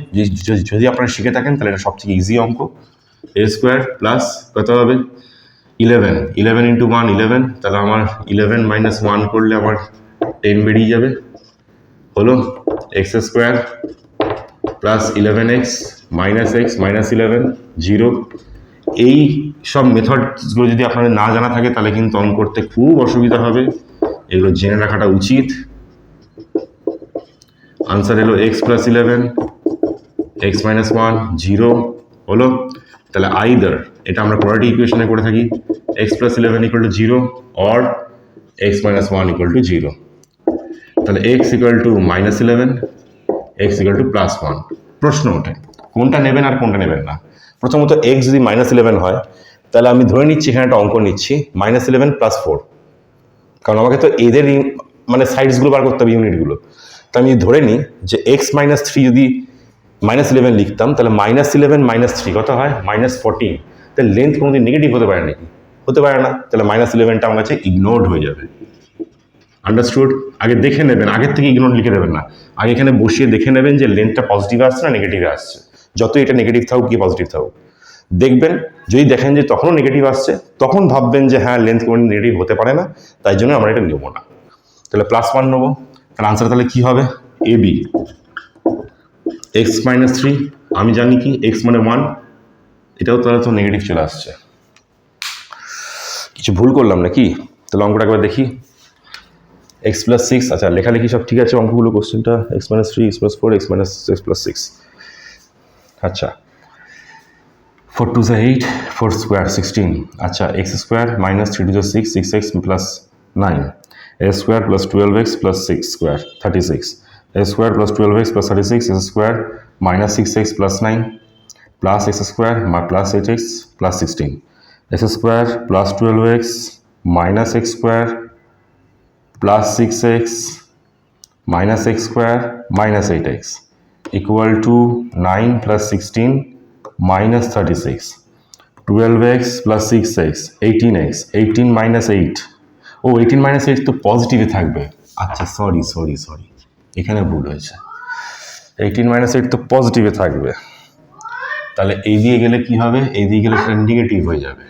যদি আপনারা শিখে থাকেন তাহলে এটা সবথেকে ইজি অঙ্ক। এ স্কোয়ার প্লাস কত হবে 11, 11 ইন্টু 1 11, তাহলে আমার 11 মাইনাস 1 করলে আমার 10 বেরিয়ে যাবে, হলো x square plus 11x minus 11 0। এই সব মেথডসগুলো যদি আপনাদের না জানা থাকে তাহলে কিন্তু অঙ্ক করতে খুব অসুবিধা হবে, এগুলো জেনে রাখাটা উচিত। আনসার এলো এক্স প্লাস 11 এক্স মাইনাস 1 0 হলো। তাহলে আইদার এটা আমরা কোয়াড্রেটিক ইকুয়েশনে করে থাকি x plus 11 equal to 0 or x minus 1 equal to 0। তাহলে x equal to -11 x equal to +1। প্রশ্ন ওঠে কোনটা নেবেন আর কোনটা নেবেন না। প্রথমত এক্স যদি -11 হয় তাহলে আমি ধরে নিচ্ছি এখানে একটা অঙ্ক নিচ্ছি -11 + 4, কারণ আমাকে তো এদের মানে সাইডসগুলো বার করতে হবে, ইউনিটগুলো। তো আমি ধরে নিই যে x-3 যদি -11 লিখতাম তাহলে -11 - 3 কত হয় -14। তাহলে লেন্থ কোনোদিন নেগেটিভ হতে পারে নাকি? হতে পারে না, তাহলে -11টা আমার কাছে ইগনোরড হয়ে যাবে। আন্ডারস্টুড? আগে দেখে নেবেন, আগের থেকে ইগনোর লিখে দেবেন না, আগে এখানে বসিয়ে দেখে নেবেন যে লেন্থটা পজিটিভ আসছে না নেগেটিভে আসছে। যতই এটা নেগেটিভ থাকুক কি পজিটিভ থাকুক দেখবেন, যদি দেখেন যে তখনও নেগেটিভ আসছে তখন ভাববেন যে হ্যাঁ লেন্থ কোনো নেগেটিভ হতে পারে না, তাই জন্য আমরা এটা নেব না। তাহলে +1 নেবো, তাহলে আনসার তাহলে কী হবে? এ বি x-3, আমি জানি কি x মানে 1, এটাও তাহলে তো নেগেটিভ চলে আসছে। কিছু ভুল করলাম নাকি? তাহলে অঙ্কটা একবার দেখি। x + 6, আচ্ছা লেখালেখি সব ঠিক আছে অঙ্কগুলো, কোশ্চেনটা x-3 x+4 x-6 আচ্ছা 4 2 8 4 স্কোয়ার 16, আচ্ছা x square -3 2 6 6x + 9 a square + 12x + 6 square 36 a square + 12x + 36 x square -6x + 9 plus x square + 8x + 16 x square + 12x - x square + 6x - x square - 8x equal to 9 + 16 - 36 12x + 6x 18x 18 - 8, ও 18 - 8 তো পজিটিভে থাকবে। আচ্ছা sorry, এখানে ভুল হয়েছে, 18 - 8 তো পজিটিভে থাকবে, তাহলে এই দিয়ে গেলে কি হবে? এই দিয়ে গেলে সেটা নেগেটিভ হয়ে যাবে।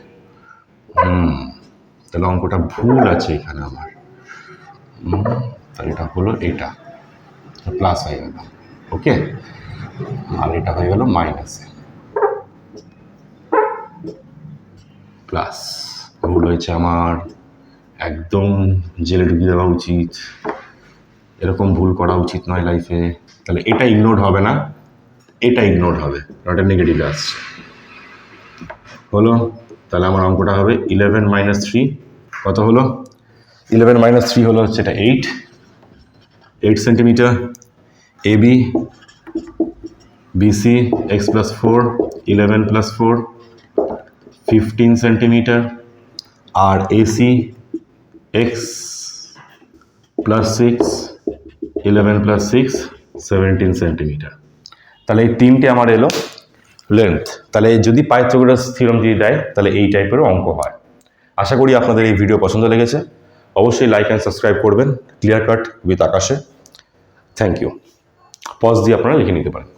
তাহলে অঙ্কটা ভুল আছে এখানে আমার। তাহলে এটা হলো এটা প্লাস হয়ে গেল, ওকে, আর এটা হয়ে গেল মাইনাসে প্লাস। ভুল হয়েছে আমার, একদম জেলে ঢুকিয়ে দেওয়া উচিত, এরকম ভুল করা উচিত নয় লাইফে। তাহলে এটা ইগনোর হবে না, এটা ইগনোর হবে, এটা নেগেটিভ আসছে, হলো। তাহলে আমার অঙ্কটা হবে 11 - 3 কত হলো? 11 - 3 হলো হচ্ছে এটা 8 centimetre. A B BC x + 4 11 + 4 15 centimetre, R AC x + 6 11 + 6 17 centimetre. তাহলে এই তিনটে আমার এলো লেন্থ। তাহলে যদি পাইথাগোরাস থিওরেম যদি দেয় তাহলে এই টাইপেরও অঙ্ক হয়। আশা করি আপনাদের এই ভিডিও পছন্দ লেগেছে, অবশ্যই লাইক অ্যান্ড সাবস্ক্রাইব করবেন। ক্লিয়ার কাট উইথ আকাশে। Thank you. পজ দিয়ে আপনারা লিখে নিতে পারেন।